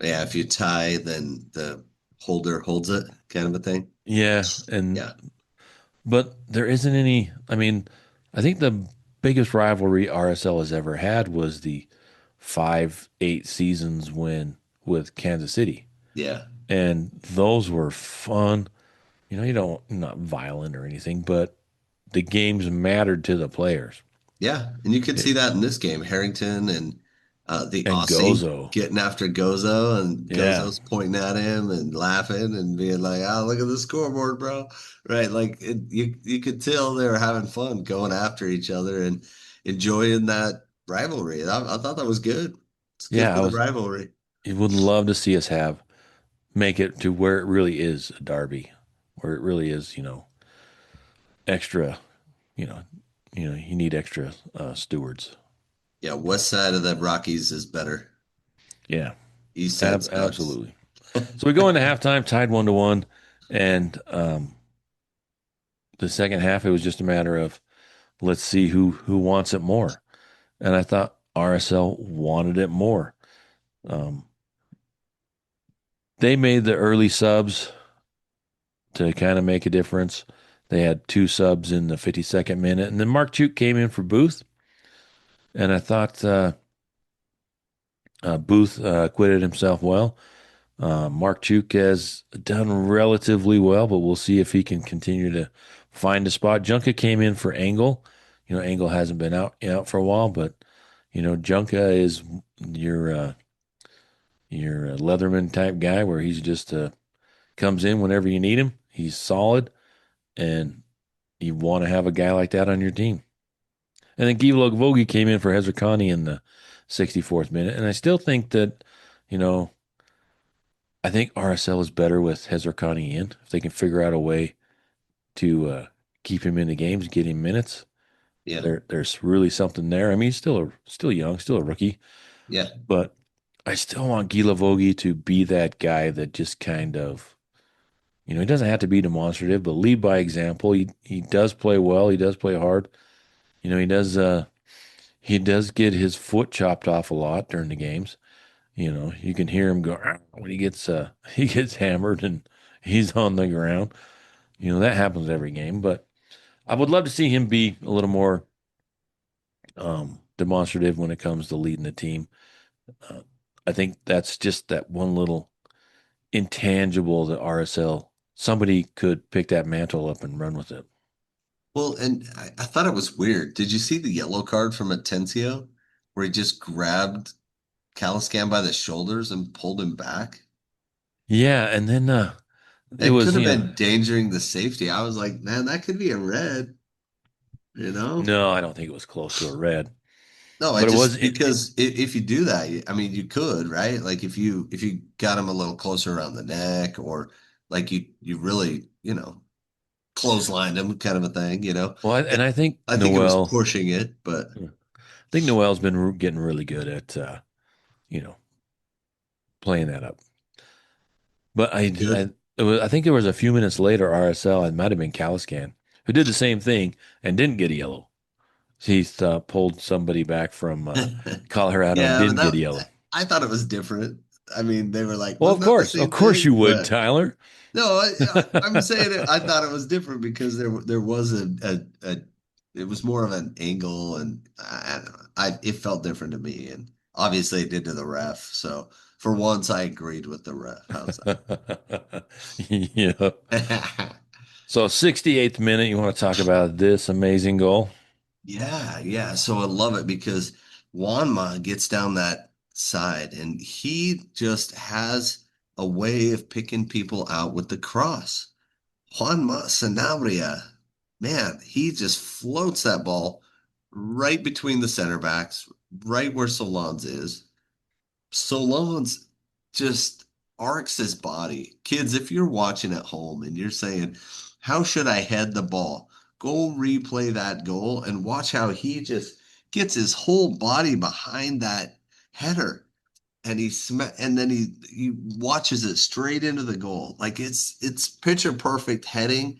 Yeah. If you tie, then the holder holds it, kind of a thing. Yeah. Yeah. But there isn't any. I mean, I think the biggest rivalry RSL has ever had was the 5-8 seasons when with Kansas City. Yeah. And those were fun. You don't, not violent or anything, but the games mattered to the players. Yeah, and you could see It, that in this game. Harrington and the and Aussie Gozo. getting after Gozo, and Yeah. Gozo's pointing at him and laughing and being like, "Oh, look at the scoreboard, bro!" Right? Like you could tell they were having fun going after each other and enjoying that rivalry. I thought that was good. It's good Yeah, for the rivalry. you would love to see us make it to where it really is a derby, where it really is, extra, you know, you need extra stewards. Yeah, west side of the Rockies is better. Yeah, East side sucks. absolutely. So we go into halftime, tied 1-1, and the second half it was just a matter of let's see who wants it more. And I thought RSL wanted it more. Um, they made the early subs to kind of make a difference. They had two subs in the 52nd minute, and then Mark Chuk came in for Booth, and I thought Booth acquitted himself well. Mark Chuk has done relatively well, but we'll see if he can continue to find a spot. Junka came in for Angle. Angle hasn't been out for a while, but Junka is your your Leatherman type guy where he's just comes in whenever you need him. He's solid, and you want to have a guy like that on your team. And then Givlo Vogie came in for Hezerkani in the 64th minute, and I still think that, you know, I think RSL is better with Hezerkani in if they can figure out a way to keep him in the games, get him minutes. Yeah, There's really something there. I mean, he's still young, still a rookie, yeah, but I still want Gila Vogie to be that guy that just kind of, he doesn't have to be demonstrative, but lead by example. He does play well. He does play hard. He does get his foot chopped off a lot during the games. You can hear him go "Ah," when he gets he gets hammered and he's on the ground. That happens every game, but I would love to see him be a little more demonstrative when it comes to leading the team. Uh, I think that's just that one little intangible that RSL somebody could pick that mantle up and run with it. well, and I thought it was weird. Did you see the yellow card from Atencio where he just grabbed Caliscan by the shoulders and pulled him back? Yeah, and then it It could was have been endangering the safety. I was like, man, that could be a red, you know? no, I don't think it was close to a red, No, I but it was just because if you do that, I mean, you could, right? Like if you got him a little closer around the neck, or like you really, clotheslined him, kind of a thing, you know. well, and I think I think it was pushing it, but Noel's been getting really good at you know playing that up. But good. I think it was a few minutes later, RSL, it might have been Caliscan, who did the same thing and didn't get a yellow. He pulled somebody back from Colorado and Yeah, but didn't get a yellow. I thought it was different. I mean, they were like, Well, wasn't that the of same course you thing? would, But Tyler. no, I'm saying I thought it was different because there was a it was more of an angle, and I don't know, it felt different to me, and obviously it did to the ref. So for once, I agreed with the ref. How's Yeah. that? So 68th minute, you want to talk about this amazing goal? Yeah, yeah. So I love it because Juanma gets down that side and he just has a way of picking people out with the cross. Juanma Sanabria, man, he just floats that ball right between the center backs, right where Solans is. Solans just arcs his body. Kids, if you're watching at home and you're saying, how should I head the ball? Go replay that goal and watch how he just gets his whole body behind that header and and then he watches it straight into the goal. Like it's picture perfect heading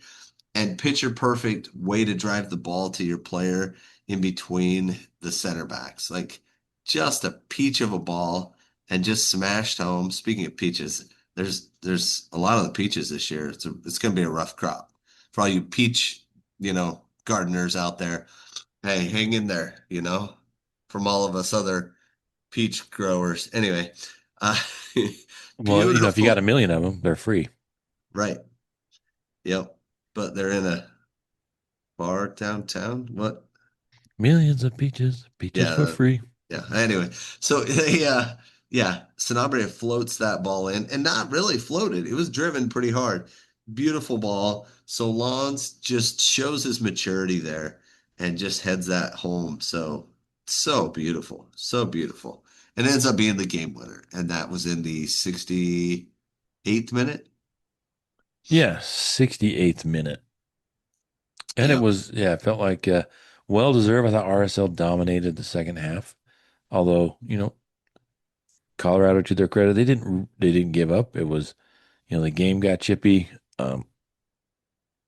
and picture perfect way to drive the ball to your player in between the center backs. Like just a peach of a ball and just smashed home. Speaking of peaches, there's a lot of the peaches this year. It's going to be a rough crop for all you peach, gardeners out there. Hey, hang in there, from all of us other peach growers. Anyway, uh, Well, if you got a beautiful. million of them, they're free. Right. Yep. But they're in a bar downtown. What? Millions of peaches, peaches for Yeah. free. Yeah. Anyway, so yeah, Sanabria floats that ball in and not really floated. It was driven pretty hard. Beautiful ball. Solans just shows his maturity there and just heads that home. So beautiful. So beautiful. And ends up being the game winner. And that was in the 68th minute. Yeah, 68th minute. And Yep. it felt like well deserved. I thought RSL dominated the second half. Although, Colorado, to their credit, they didn't give up. It was, the game got chippy. Um,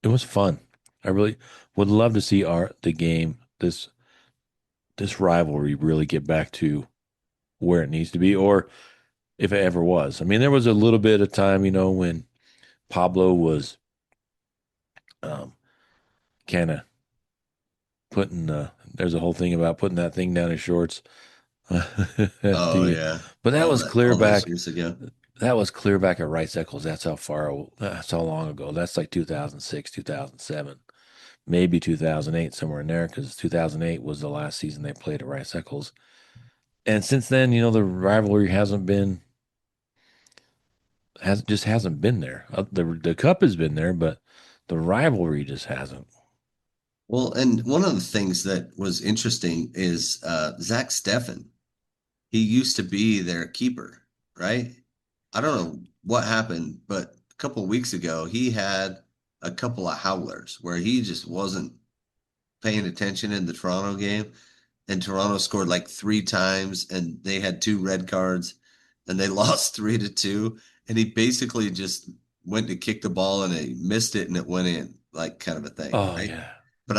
it was fun. I really would love to see the game, this rivalry really get back to where it needs to be, or if it ever was. I mean, there was a little bit of time, when Pablo was kind of putting there's a whole thing about putting that thing down his shorts. Oh yeah. But that was clear All those back. years ago. That was clear back at Rice Eccles. That's how long ago. That's like 2006, 2007, maybe 2008, somewhere in there, because 2008 was the last season they played at Rice Eccles. And since then, the rivalry hasn't been there. The cup has been there, but the rivalry just hasn't. Well, and one of the things that was interesting is Zach Steffen. He used to be their keeper, right? I don't know what happened, but a couple of weeks ago, he had a couple of howlers where he just wasn't paying attention in the Toronto game. And Toronto scored like three times, and they had two red cards, and they lost 3-2. And he basically just went to kick the ball and he missed it and it went in, like kind of a thing, Oh right? yeah, But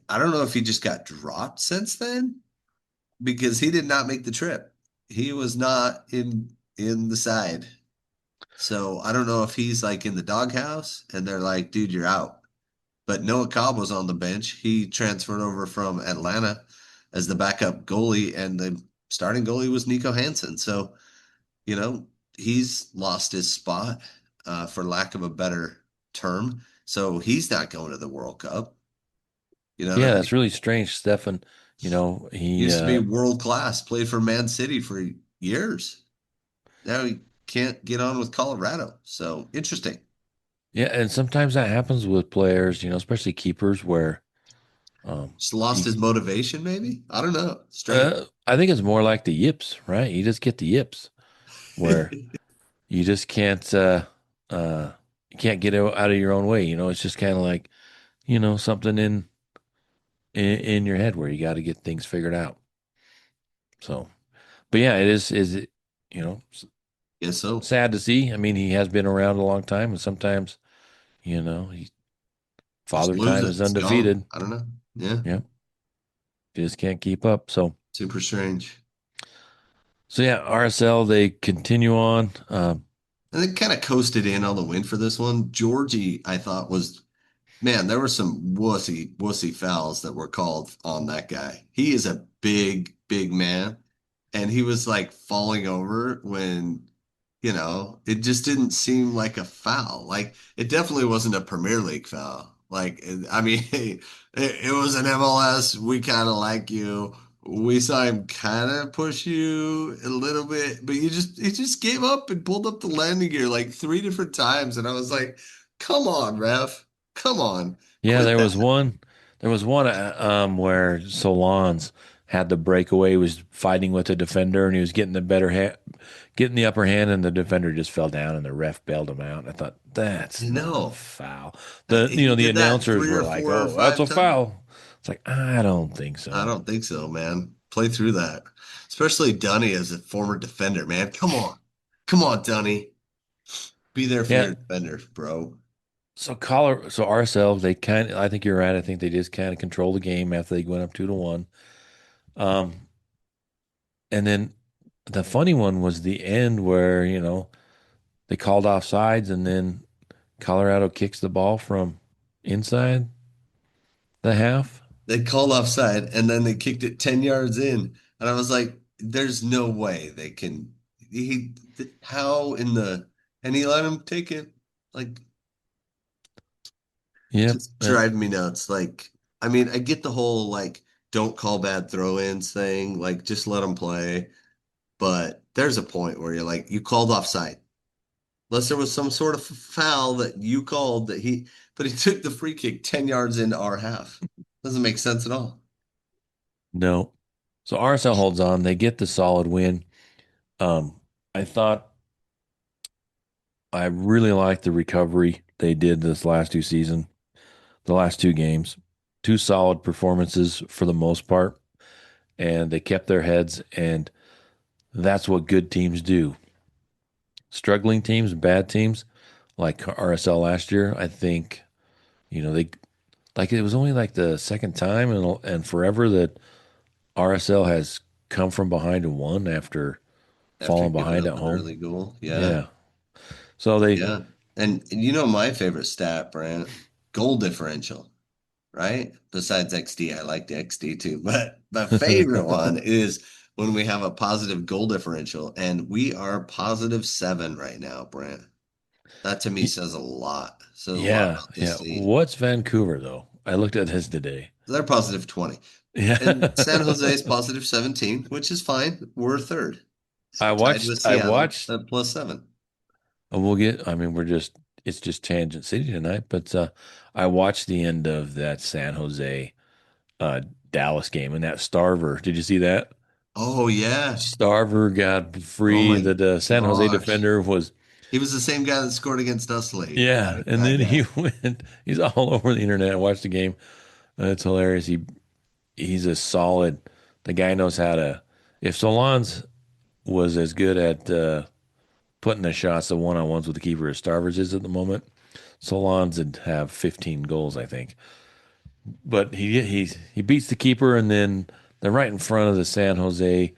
I don't know if he just got dropped since then because he did not make the trip. He was not in the side. So I don't know if he's like in the doghouse and they're like, dude, you're out. But Noah Cobb was on the bench. He transferred over from Atlanta as the backup goalie, and the starting goalie was Nico Hansen. So, you know, he's lost his spot, for lack of a better term. So he's not going to the World Cup. You know what I yeah. mean? That's really strange, Stefan. He He used to be world class, played for Man City for years. Now he can't get on with Colorado. So interesting. yeah, and sometimes that happens with players, especially keepers, where um, Just lost you his motivation, maybe? I don't know. Strange. I think it's more like the yips, right? You just get the yips where you just uh you can't get out of your own way. It's just kind of like, something in your head where you got to get things figured out. So, but yeah, is it, Guess so. sad to see. I mean, he has been around a long time, and sometimes, he Just father lose time it. is It's gone. undefeated. I don't know. Yeah. Yeah, you just can't keep up. Super strange. So yeah, RSL they continue on. And they kind of coasted in on the win for this one. Georgie, I thought was, man, there were some wussy fouls that were called on that guy. He is a big man. And he was like falling over when, it just didn't seem like a foul. Like it definitely wasn't a Premier League foul. Like, I mean, it was an MLS. We kind of like you. We saw him kind of push you a little bit, but he just gave up and pulled up the landing gear like three different times. And I was like, come on, ref. Come on. Yeah, Quit that. there was one where Solans had the breakaway, was fighting with the defender, and he was getting the getting the upper hand, and the defender just fell down, and the ref bailed him out. I thought that's You not a know, foul. he The did that announcers three were or like, four or "Oh, that's five a times. foul." It's like I don't think I so. don't think so, man. Play through that. Especially Dunny as a former defender, man. Come on. Come on, Dunny. Be there for Yeah. your defender, bro. So RSL, they kind of, I think you're right. I think they just kind of control the game after they went up 2-1. Um, and then the funny one was the end where, they called off sides and then Colorado kicks the ball from inside the half. They called offside and then they kicked it 10 yards in. And I was like, there's no way they can. How in the. And he let him take it. Like, Yep. just drive me nuts. Like, I mean, I get the whole, like, don't call bad throw ins thing. Like, just let them play. But there's a point where you're like, you called offside. Unless there was some sort of foul that you called but he took the free kick 10 yards into our half. Doesn't make sense at all. No. So RSL holds on. They get the solid win. Um, I thought I really liked the recovery they did this last two season, the last two games. Two solid performances for the most part, and they kept their heads, and that's what good teams do. Struggling teams, bad teams, like RSL last year, I think, they like it was only like the second time and forever that RSL has come from behind and won after After falling giving behind up at an home. early goal. Yeah. Yeah. So they, Yeah. And you know my favorite stat, Brant? Goal differential, right? Besides XD, I like the XD too. But my favorite one is when we have a positive goal differential, and we are +7 right now, Brant. That to me says a lot. Says a lot yeah, about yeah. this team. What's Vancouver though? I looked at his today. They're +20. Yeah. And San Jose is +17, which is fine. We're third, I tied with watched, I Seattle watched, at +7. we'll get, I mean, it's just Tangent City tonight, but I watched the end of that San Jose uh, Dallas game and that Starver. Did you see that? Oh yeah. Starver got Oh free. my The San Jose gosh. defender was, He was the same guy that scored against us late, yeah, right? and That then he guy. went. He's all over the internet. I watched the game. It's hilarious. He's a solid. The guy knows how to. If Solans was as good at putting the shots, the one-on-ones with the keeper as Starvers is at the moment, Solans would have 15 goals, I think. But he beats the keeper, and then they're right in front of the San Jose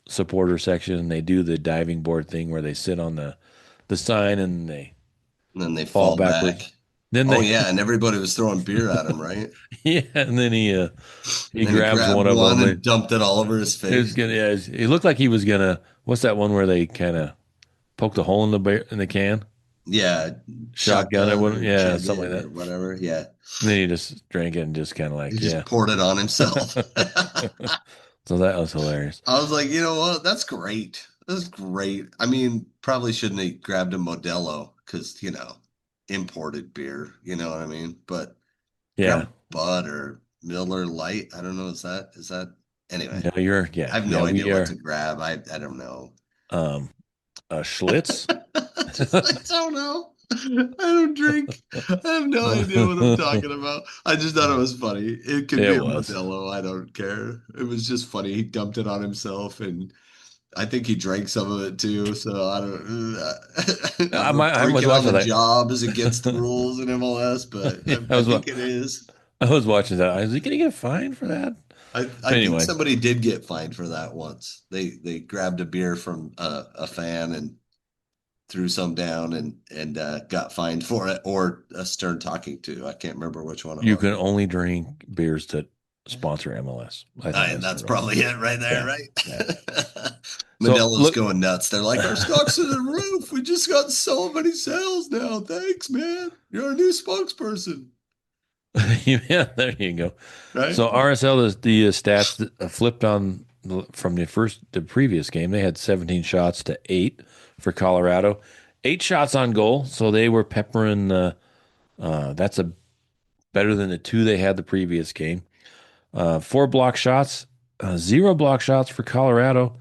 supporter section, and they do the diving board thing where they sit on the sign and they And then they fall fall backwards. back. Then Oh they yeah, and everybody was throwing beer at him, right? yeah, and then And he then he grabs grabbed one of one them. and dumped it all over his It was face. gonna. Yeah, it looked like he was gonna. What's that one where they kind of poked a hole in the can, Yeah, shotgun it? shotgun One, or yeah, chug something it like or that. whatever. Yeah. And then he just drank it and just kind of He like just yeah. poured it on himself. So that was hilarious. I was like, you know what? That's great. That's great. I mean, probably shouldn't have grabbed a Modelo because, imported beer, you know what I mean? But grab Yeah. Bud or Miller Light. I don't know. Is that anyway? No, I have yeah. no idea We what to are grab. I don't know. um Schlitz. I don't know. I don't drink. I have no idea what I'm talking about. I just thought it was funny. It could be It a was. Modelo. I don't care. It was just funny. He dumped it on himself, and I think he drank some of it too. So I don't. I I'm might I was drinking on watching the that. job is against the rules in MLS, but Yeah, I think it is. I was watching that. I was like, gonna get fined for that? I But think anyway, somebody did get fined for that once. They grabbed a beer from a fan and threw some down and got fined for it or a stern talking to. I can't remember which one it you was. can only drink beers that sponsor MLS. I think And that's the that's rule. probably it right there, Yeah. right? Yeah. So Modelo's look, going nuts. They're like, our stock's to the roof. We just got so many sales now. Thanks, man. You're our new spokesperson, yeah, there you go. right? So RSL is the stats that, flipped on from the previous game. They had 17 shots to 8 for Colorado, 8 shots on goal. So they were peppering. That's a better than the 2 they had the previous game. 4 block shots, Zero block shots for Colorado.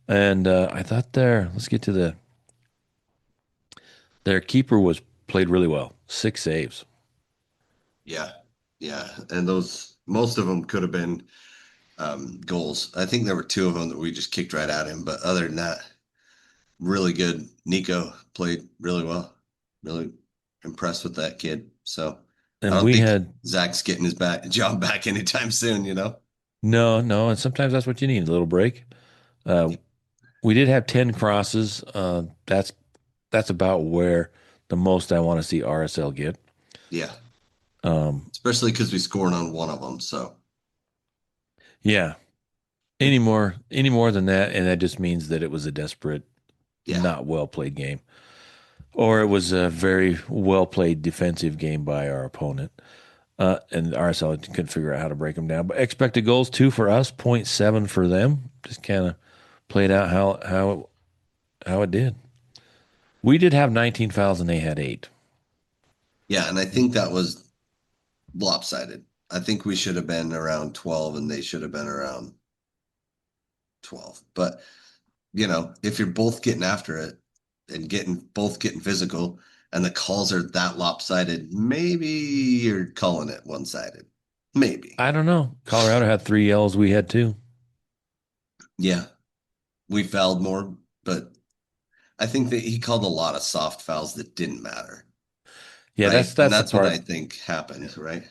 And I thought let's get to their keeper played really well. 6 saves. Yeah, yeah, and those most of them could have been goals. I think there were two of them that we just kicked right at him, but other than that, really good. Nico played really well. Really impressed with that kid. So I And don't we think had Zach's getting his job back anytime soon. no, and sometimes that's what you need, a little break. Uh, we did have 10 crosses. That's about where the most I want to see RSL get. Yeah, Um, especially because we scored on one of them. So yeah, any more than that, and that just means that it was a desperate, yeah, not well played game, or it was a very well played defensive game by our opponent. And RSL couldn't figure out how to break them down. But expected goals two for us, 0.7 for them. Just kind of played out how it did. We did have 19 fouls and they had 8. yeah, and I think that was lopsided. I think we should have been around 12 and they should have been around 12. But if you're both getting after it and getting physical and the calls are that lopsided, maybe you're calling it one-sided. Maybe. I don't know. Colorado had 3 yells. We had 2. Yeah. We fouled more, but I think that he called a lot of soft fouls that didn't matter, Yeah, right? And that's the that's what I part. think Yeah. happened, right?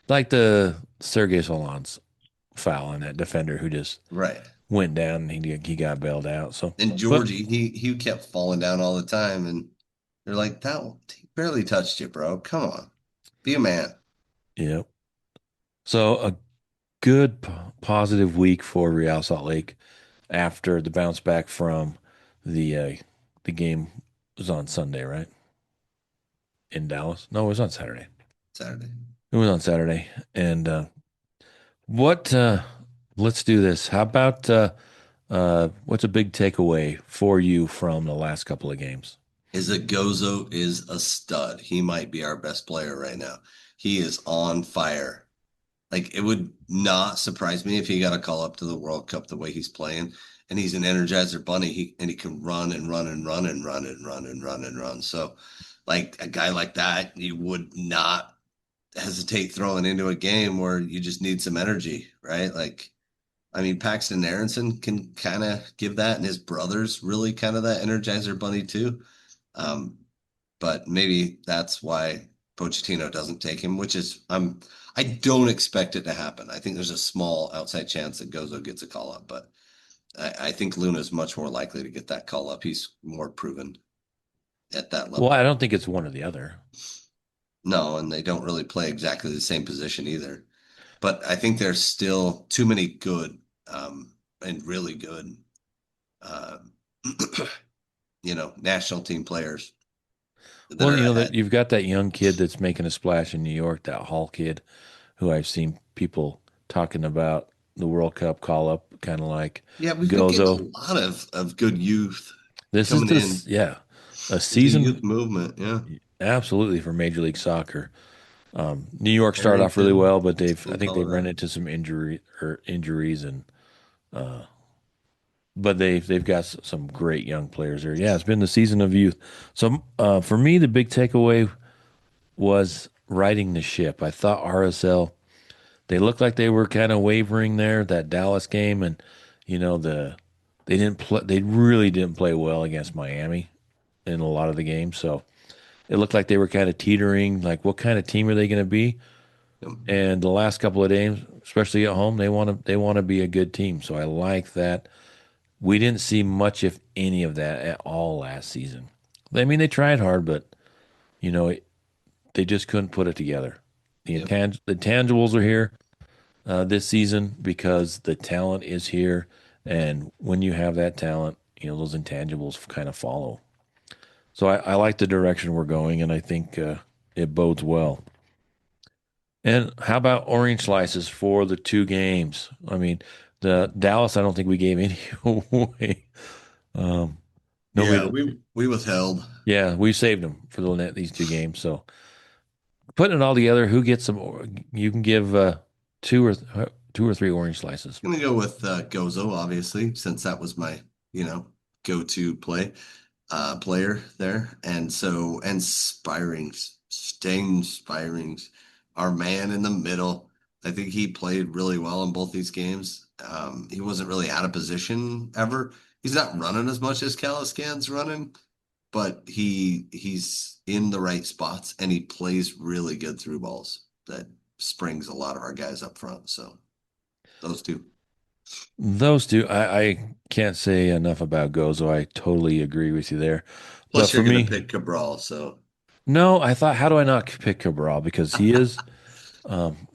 Like the Sergei Solon's foul on that defender who just Right. went down and he got bailed out. So, And but Georgie, he kept falling down all the time, and they're like, "That he barely touched you, bro. Come on, be a man." yeah. So a good positive week for Real Salt Lake after the bounce back from the uh, the game was on Sunday, right? In Dallas. No, it was on Saturday. Saturday. It was on Saturday. And what let's do this. How about what's a big takeaway for you from the last couple of games? Gozo is a stud. He might be our best player right now. He is on fire. Like it would not surprise me if he got a call up to the World Cup the way he's playing. And he's an energizer bunny. He can run and run and run and run and run and run and run. So like a guy like that, you would not hesitate throwing into a game where you just need some energy, right? Like I mean, Paxton Aronson can kind of give that, and his brother's really kind of that energizer bunny too. Um, but maybe that's why Pochettino doesn't take him, which is I don't expect it to happen. I think there's a small outside chance that Gozo gets a call up, but I think Luna's much more likely to get that call up. He's more proven at that Well, level. I don't think it's one or the other. No, and they don't really play exactly the same position either. But I think there's still too many good and really good, uh, national team players that Well, are that ahead. you've got that young kid that's making a splash in New York, that Hall kid, who I've seen people talking about the World Cup call up, kind of like Yeah, we've been getting Gozo. a lot of good youth This is coming this, in. yeah, a It's a season youth movement. Yeah. absolutely for Major League Soccer. New York started off really Harrington well, but I in think they've run Colorado. into some injuries, and uh, but they've got some great young players there. Yeah, it's been the season of youth. So for me, the big takeaway was riding the ship. I thought RSL, they looked like they were kind of wavering there that Dallas game, and they didn't play. They really didn't play well against Miami in a lot of the games. So it looked like they were kind of teetering. Like, what kind of team are they going to be? Yep. And the last couple of games, especially at home, they want to be a good team. So I like that. We didn't see much, if any, of that at all last season. I mean, they tried hard, but you know they just couldn't put it together. Yep. The tangibles are here this season because the talent is here, and when you have that talent, those intangibles kind of follow. So I like the direction we're going, and I think it bodes well. And how about orange slices for the 2 games? I mean, the Dallas, I don't think we gave any away. Um, Yeah, nobody, we withheld. yeah, we saved them for these 2 games. So putting it all together, who gets some? You can give two or three orange slices. I'm gonna go with Gozo, obviously, since that was my, you know, go-to player there. And so, and Spirings, our man in the middle. I think he played really well in both these games. He wasn't really out of position ever. He's not running as much as Caliscan's running, but he's in the right spots and he plays really good through balls that springs a lot of our guys up front. So those two. Those two, I can't say enough about Gozo. I totally agree with you there. But Plus, for you're gonna me, pick Cabral, so no, I thought, how do I not pick Cabral? Because he is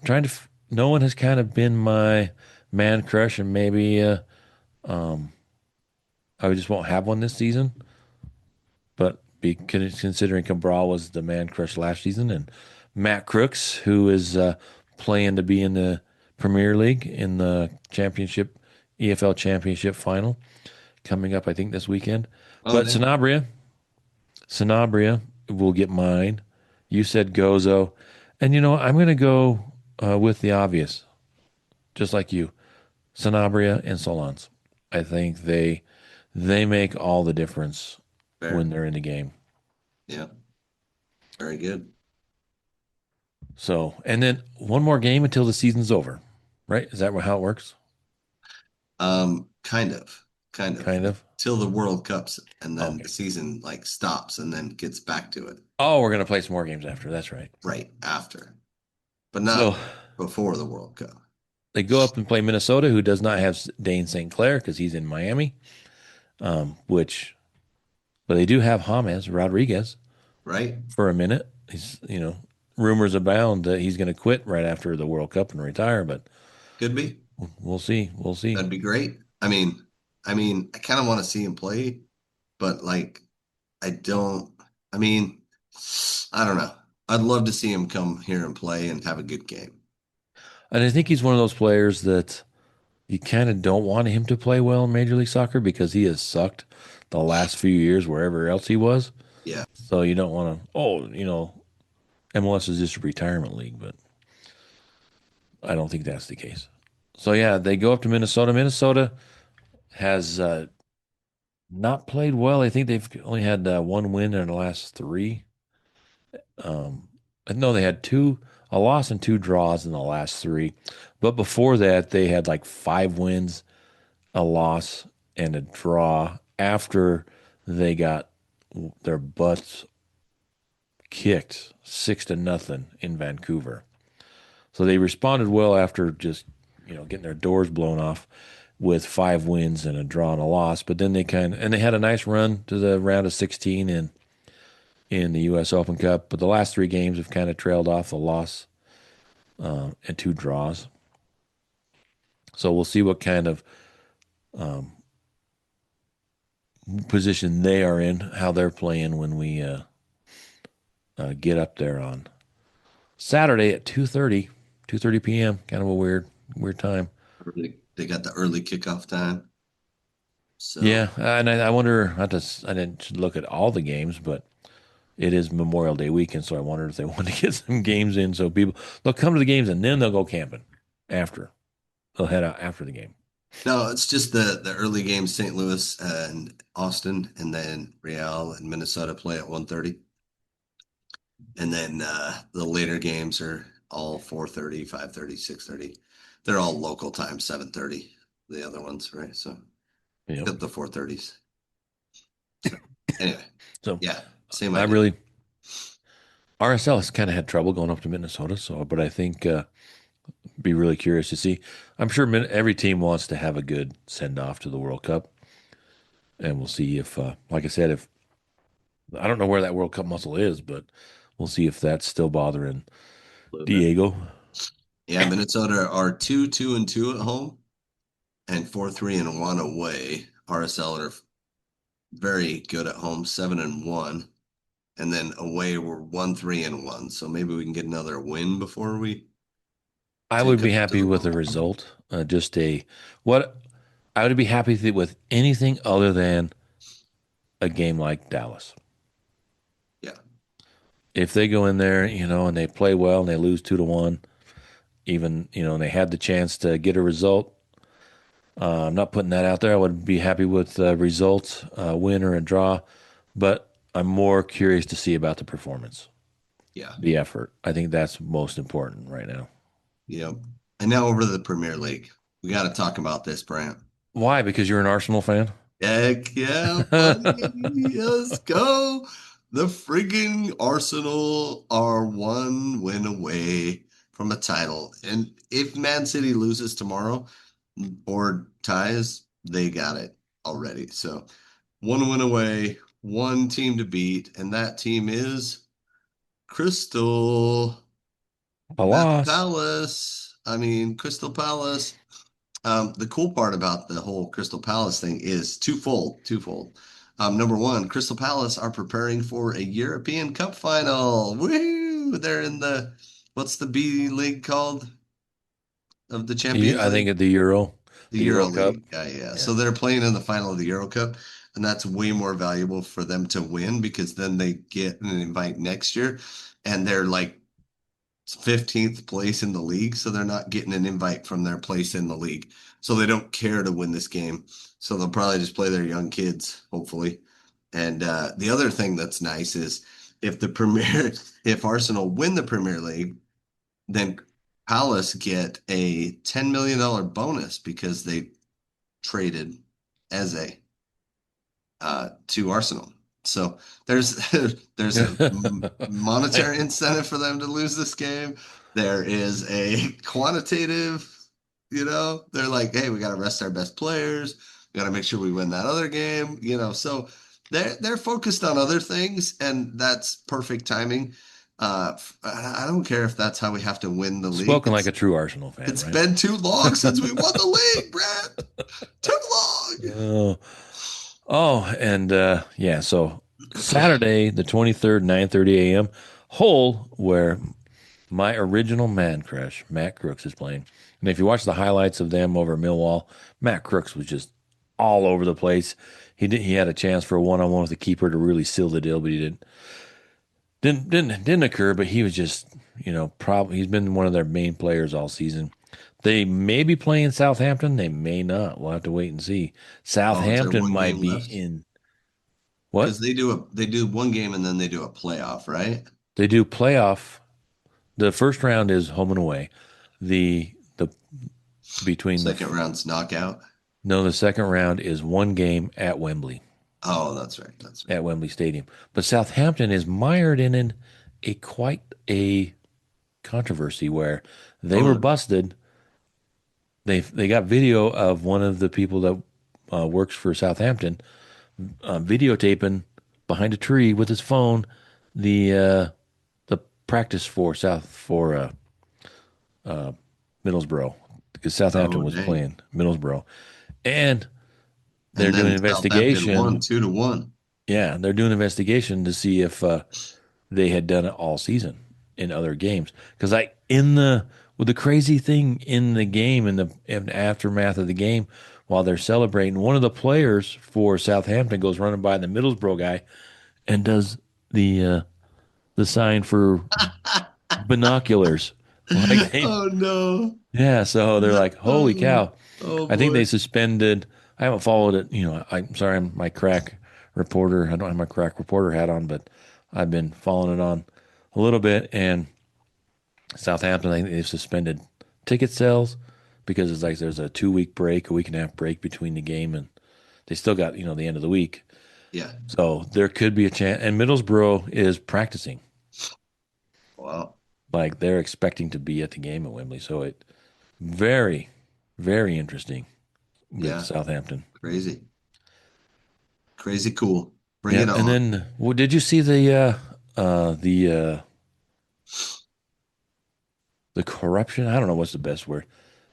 trying to, no one has kind of been my man crush, and maybe um, I just won't have one this season. But considering Cabral was the man crush last season, and Matt Crooks, who is playing to be in the Premier League in the championship, EFL championship final coming up, I think this weekend. oh But damn. Sanabria will get mine. You said Gozo, and I'm going to go with the obvious, just like you, Sanabria and Solans. I think they make all the difference when Fair. they're in the game. Yeah, very good. So, and then one more game until the season's over, right? Is that how it works? Kind of, kind of Kind of. till the World Cups, and then Okay. the season like stops and then gets back to it Oh, we're gonna play some more games after. That's right. right after, but So not before the World Cup. they go up and play Minnesota, who does not have Dane St. Clair because he's in Miami. Which, but they do have James Rodriguez Right? for a minute. He's, rumors abound that he's going to quit right after the World Cup and retire, but Could be. we'll see. We'll see. That'd be great. I kind of want to see him play, but like, I don't. I mean, I don't know. I'd love to see him come here and play and have a good game. And I think he's one of those players that you kind of don't want him to play well in Major League Soccer because he has sucked the last few years wherever else he was. Yeah. So you don't want to, MLS is just a retirement league, but I don't think that's the case. So yeah, they go up to Minnesota. Minnesota has not played well. I think they've only had one win in the last three. Um, no, they had a loss and two draws in the last three. But before that, they had like five wins, a loss, and a draw after they got their butts kicked 6-0 in Vancouver. So they responded well after just, getting their doors blown off with five wins and a draw and a loss. But then and they had a nice run to the round of 16 in the U.S. Open Cup. But the last three games have kind of trailed off the loss and two draws. So we'll see what kind of position they are in, how they're playing when we get up there on Saturday at 2:30 p.m. Kind of a weird time. They got the early kickoff time. So Yeah, and I wonder. I didn't look at all the games, but it is Memorial Day weekend, so I wondered if they want to get some games in, so they'll come to the games and then they'll go camping after. They'll head out after the game. no, it's just the early games, St. Louis and Austin, and then Real and Minnesota play at 1:30. And then the later games are all 4:30, 5:30, 6:30. They're all local time, 7:30. The other ones, right? So You know, except the 4:30s. So anyway, so yeah, same I idea. really RSL has kind of had trouble going up to Minnesota, but I think be really curious to see. I'm sure every team wants to have a good send off to the World Cup, and we'll see if, like I said, if I don't know where that World Cup muscle is, but we'll see if that's still bothering A little bit. Diego. Yeah, Minnesota are 2-2-2 at home and 4-3-1 away. RSL are very good at home, 7-1. And then away we're 1-3-1. So maybe we can get another win before we I would take be us to happy the with World the Cup. result. Just a what I would be happy with anything other than a game like Dallas. Yeah. If they go in there, and they play well and they lose 2-1, even, they had the chance to get a result. I'm not putting that out there. I would be happy with results, win or a draw, but I'm more curious to see about the performance, Yeah. the effort. I think that's most important right now. Yep. And now over to the Premier League. We got to talk about this, Brant. Why? Because you're an Arsenal fan? Heck yeah, buddy. Let's go. The friggin' Arsenal are one win away from a title. And if Man City loses tomorrow or ties, they got it already. So one win away, one team to beat, and that team is Crystal Alas. Palace. I mean, Crystal Palace. The cool part about the whole Crystal Palace thing is twofold. Number one, Crystal Palace are preparing for a European Cup final. Woo! They're in what's the B League called of the Champions I think League? at the Euro, The the Euro Euro Cup. League. Yeah, yeah. Yeah. So they're playing in the final of the Euro Cup, and that's way more valuable for them to win because then they get an invite next year, and they're like 15th place in the league, so they're not getting an invite from their place in the league. So they don't care to win this game. So they'll probably just play their young kids, hopefully. And the other thing that's nice is if the Premier, if Arsenal win the Premier League, then Palace get a $10 million bonus because they traded Eze to Arsenal. So there's there's a monetary incentive for them to lose this game. There is a quantitative, they're like, hey, we got to rest our best players. We got to make sure we win that other game, So they're focused on other things, and that's perfect timing. I don't care if that's how we have to win the league. Spoken like a true Arsenal fan, It's right? been too long since we won the league, Brad. Too long. Oh, and yeah, so Saturday, the 23rd, 9:30 a.m., Hull, where my original man crush, Matt Crooks, is playing. And if you watch the highlights of them over Millwall, Matt Crooks was just all over the place. He had a chance for a one-on-one with the keeper to really seal the deal, but he didn't occur. But he was just, probably he's been one of their main players all season. They may be playing Southampton. They may not. We'll have to wait and see. Oh, is there Southampton one might game be left? in Because what? they do one game and then they do a playoff, right? They do playoff. The first round is home and away. The between the Second round's knockout. no, the second round is one game at Wembley, Oh, that's right. That's right. at Wembley Stadium. But Southampton is mired in a quite a controversy where they were Oh, busted. They got video of one of the people that works for Southampton videotaping behind a tree with his phone the practice for Middlesbrough because Southampton oh, was dang. playing Middlesbrough, and they're And doing then an Southampton won investigation. 2-1. Yeah, they're doing an investigation to see if they had done it all season in other games. Because with the crazy thing in the game in the aftermath of the game, while they're celebrating, one of the players for Southampton goes running by the Middlesbrough guy and does the sign for binoculars. Like Oh no. yeah. So they're like, holy Oh, cow! oh I think they boy. suspended. I haven't followed it. I'm sorry, I'm my crack reporter. I don't have my crack reporter hat on, but I've been following it on a little bit. And Southampton, I think they've suspended ticket sales because it's like there's a 2 week break, a week and a half break between the game, and they still got the end of the week. Yeah. So there could be a chance. And Middlesbrough is practicing, Wow. like they're expecting to be at the game at Wembley. So it very, very interesting with Yeah. Southampton. Crazy. Crazy cool. Bring Yeah, it and on. then did you see the corruption? I don't know what's the best word.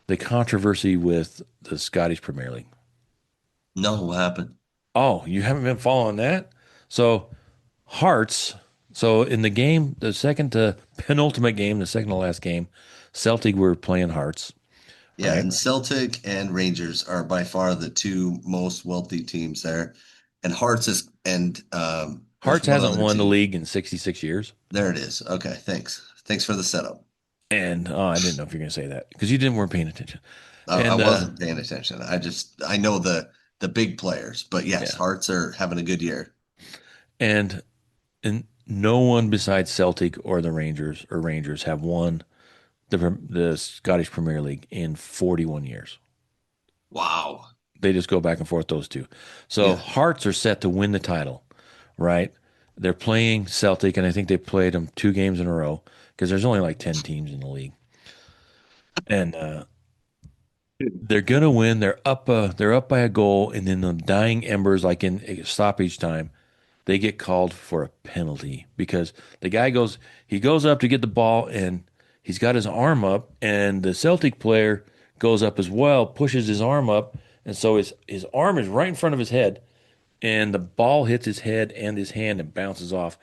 The controversy with the Scottish Premier League. No, what happened? Oh, you haven't been following that? So Hearts. So in the game, the second to penultimate game, the second to last game, Celtic were playing Hearts, Yeah, right? and Celtic and Rangers are by far the two most wealthy teams there. And Hearts is and there's Hearts one hasn't other won the team. league in 66 years. There it is. Okay, thanks. Thanks for the setup. And I didn't know if you're going to say that because you didn't weren't paying attention. I And wasn't paying attention. I know the big players, but yes, yeah, Hearts are having a good year. and and no one besides Celtic or the Rangers have won the Scottish Premier League in 41 years. Wow. They just go back and forth those two. So Yeah. Hearts are set to win the title, right? They're playing Celtic, and I think they played them 2 games in a row because there's only like 10 teams in the league, and they're gonna win. They're up by a goal, and in the dying embers, like in stoppage time, they get called for a penalty because he goes up to get the ball, and he's got his arm up, and the Celtic player goes up as well, pushes his arm up, and so his arm is right in front of his head, and the ball hits his head and his hand and bounces off,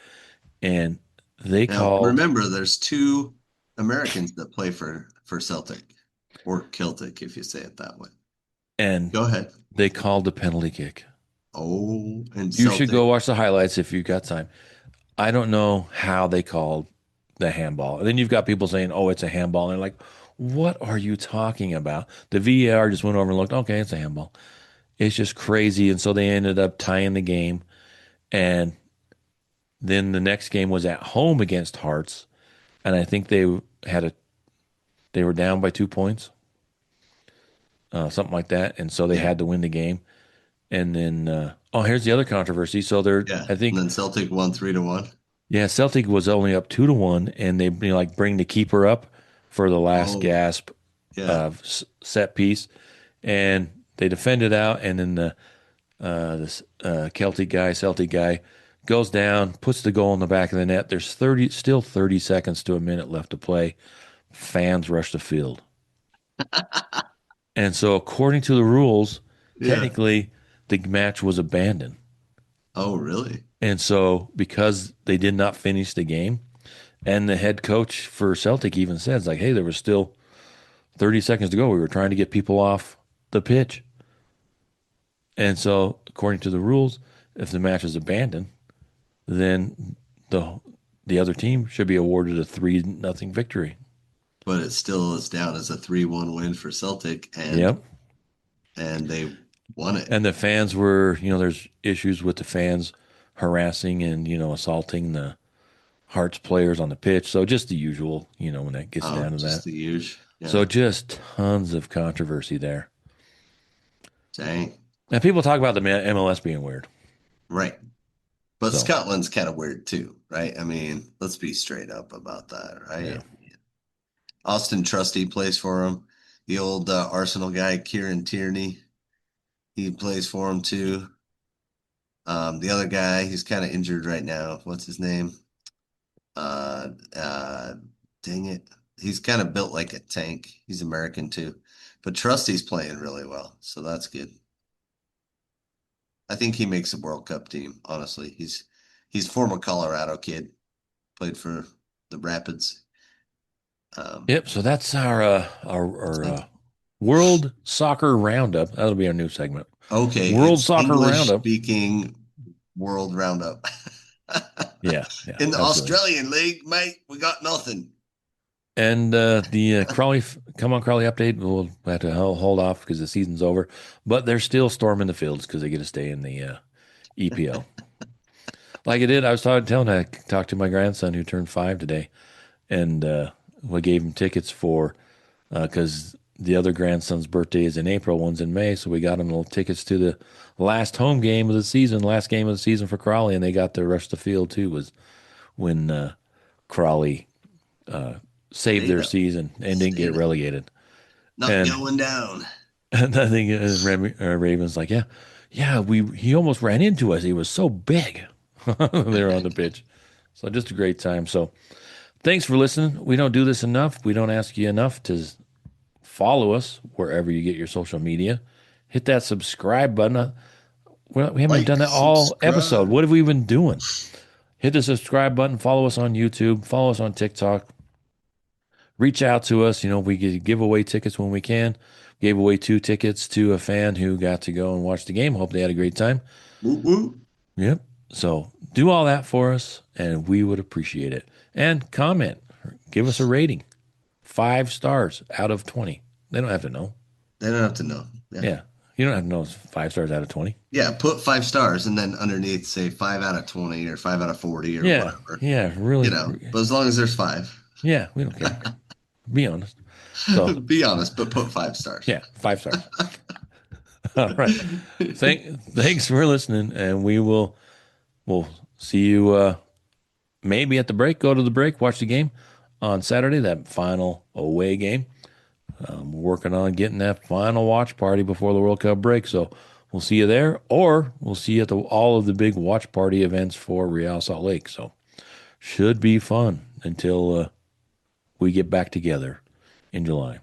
and they Now called remember, there's two Americans that play for Celtic or Celtic, if you say it that way. and Go ahead. they called the penalty kick. Oh, and You should go Celtic. watch the highlights if you've got time. I don't know how they called the handball. And then you've got people saying, "Oh, it's a handball," and they're like, "What are you talking about?" The VAR just went over and looked. Okay, it's a handball. It's just crazy, and so they ended up tying the game. And then the next game was at home against Hearts, and I think they were down by 2 points, something like that, and so they Yeah. had to win the game. And then here's the other controversy. So they're Yeah. I And think then Celtic won 3-1. yeah, Celtic was only up 2-1, and they like bring the keeper up for the last Oh, gasp yeah. of set piece, and they defend it out, and then this Celtic guy goes down, puts the goal in the back of the net. There's 30 seconds to a minute left to play. Fans rush the field, and so according to the rules, Yeah. technically the match was abandoned. Oh, really? And so because they did not finish the game, and the head coach for Celtic even says, like, hey, there was still 30 seconds to go. We were trying to get people off the pitch. And so, according to the rules, if the match is abandoned, then the the other team should be awarded a 3-0 victory. But it still is down as a 3-1 win for Celtic, Yep. and they won it. And the fans were, there's issues with the fans harassing and, assaulting the Hearts players on the pitch. So just the usual, when that gets Oh, down to just that. the huge. So Yeah. just tons of controversy there. Dang. And people talk about the MLS being weird. Right. But So, Scotland's kind of weird too, right? I mean, let's be straight up about that, yeah. right? Austin Trusty plays for him. The old Arsenal guy, Kieran Tierney, he plays for him too. The other guy, he's kind of injured right now. What's his name? Uh, uh, dang it. He's kind of built like a tank. He's American too. But Trusty's playing really well, so that's good. I think he makes a World Cup team, honestly. He's former Colorado kid, played for the Rapids. Um, Yep. So that's our so- World Soccer Roundup. That'll be our new segment. okay, World it's Soccer English Roundup. speaking World Roundup. Yeah. Yeah. In the Absolutely. Australian League, mate, we got nothing. And the Crawley, come on, Crawley update. We'll have to hold off because the season's over. But they're still storming the fields because they get to stay in the EPL. Like I did, I talked to my grandson who turned 5 today, and we gave him tickets for because the other grandson's birthday is in April, one's in May, so we got him little tickets to the last home game of the season, last game of the season for Crawley, and they got to rush the field too. Was when Crawley saved Stay their up, season and didn't get stayed up, relegated. not And, going down. and I think Ravens like, yeah, he almost ran into us. He was so big. They were on the pitch, so just a great time. So thanks for listening. We don't do this enough. We don't ask you enough to follow us wherever you get your social media. Hit that subscribe button. We haven't Like, done that all episode. subscribe. What have we been doing? Hit the subscribe button. Follow us on YouTube. Follow us on TikTok. Reach out to us. We give away tickets when we can. Gave away 2 tickets to a fan who got to go and watch the game. Hope they had a great time. Woo woo. Yep. So do all that for us, and we would appreciate it. And comment, give us a rating. 5 stars out of 20. They don't have to know. They don't have to know. Yeah. You don't have to know it's 5 stars out of 20. Yeah, put 5 stars and then underneath say 5 out of 20 or 5 out of 40 or whatever. Yeah, really. But as long as there's 5. Yeah, we don't care. Be honest. So be honest, but put 5 stars. Yeah, 5 stars. All right. Thanks for listening, and we'll see you maybe at the break. Go to the break, watch the game on Saturday, that final away game. Working on getting that final watch party before the World Cup break. So we'll see you there, or we'll see you at all of the big watch party events for Real Salt Lake. So should be fun until we get back together in July.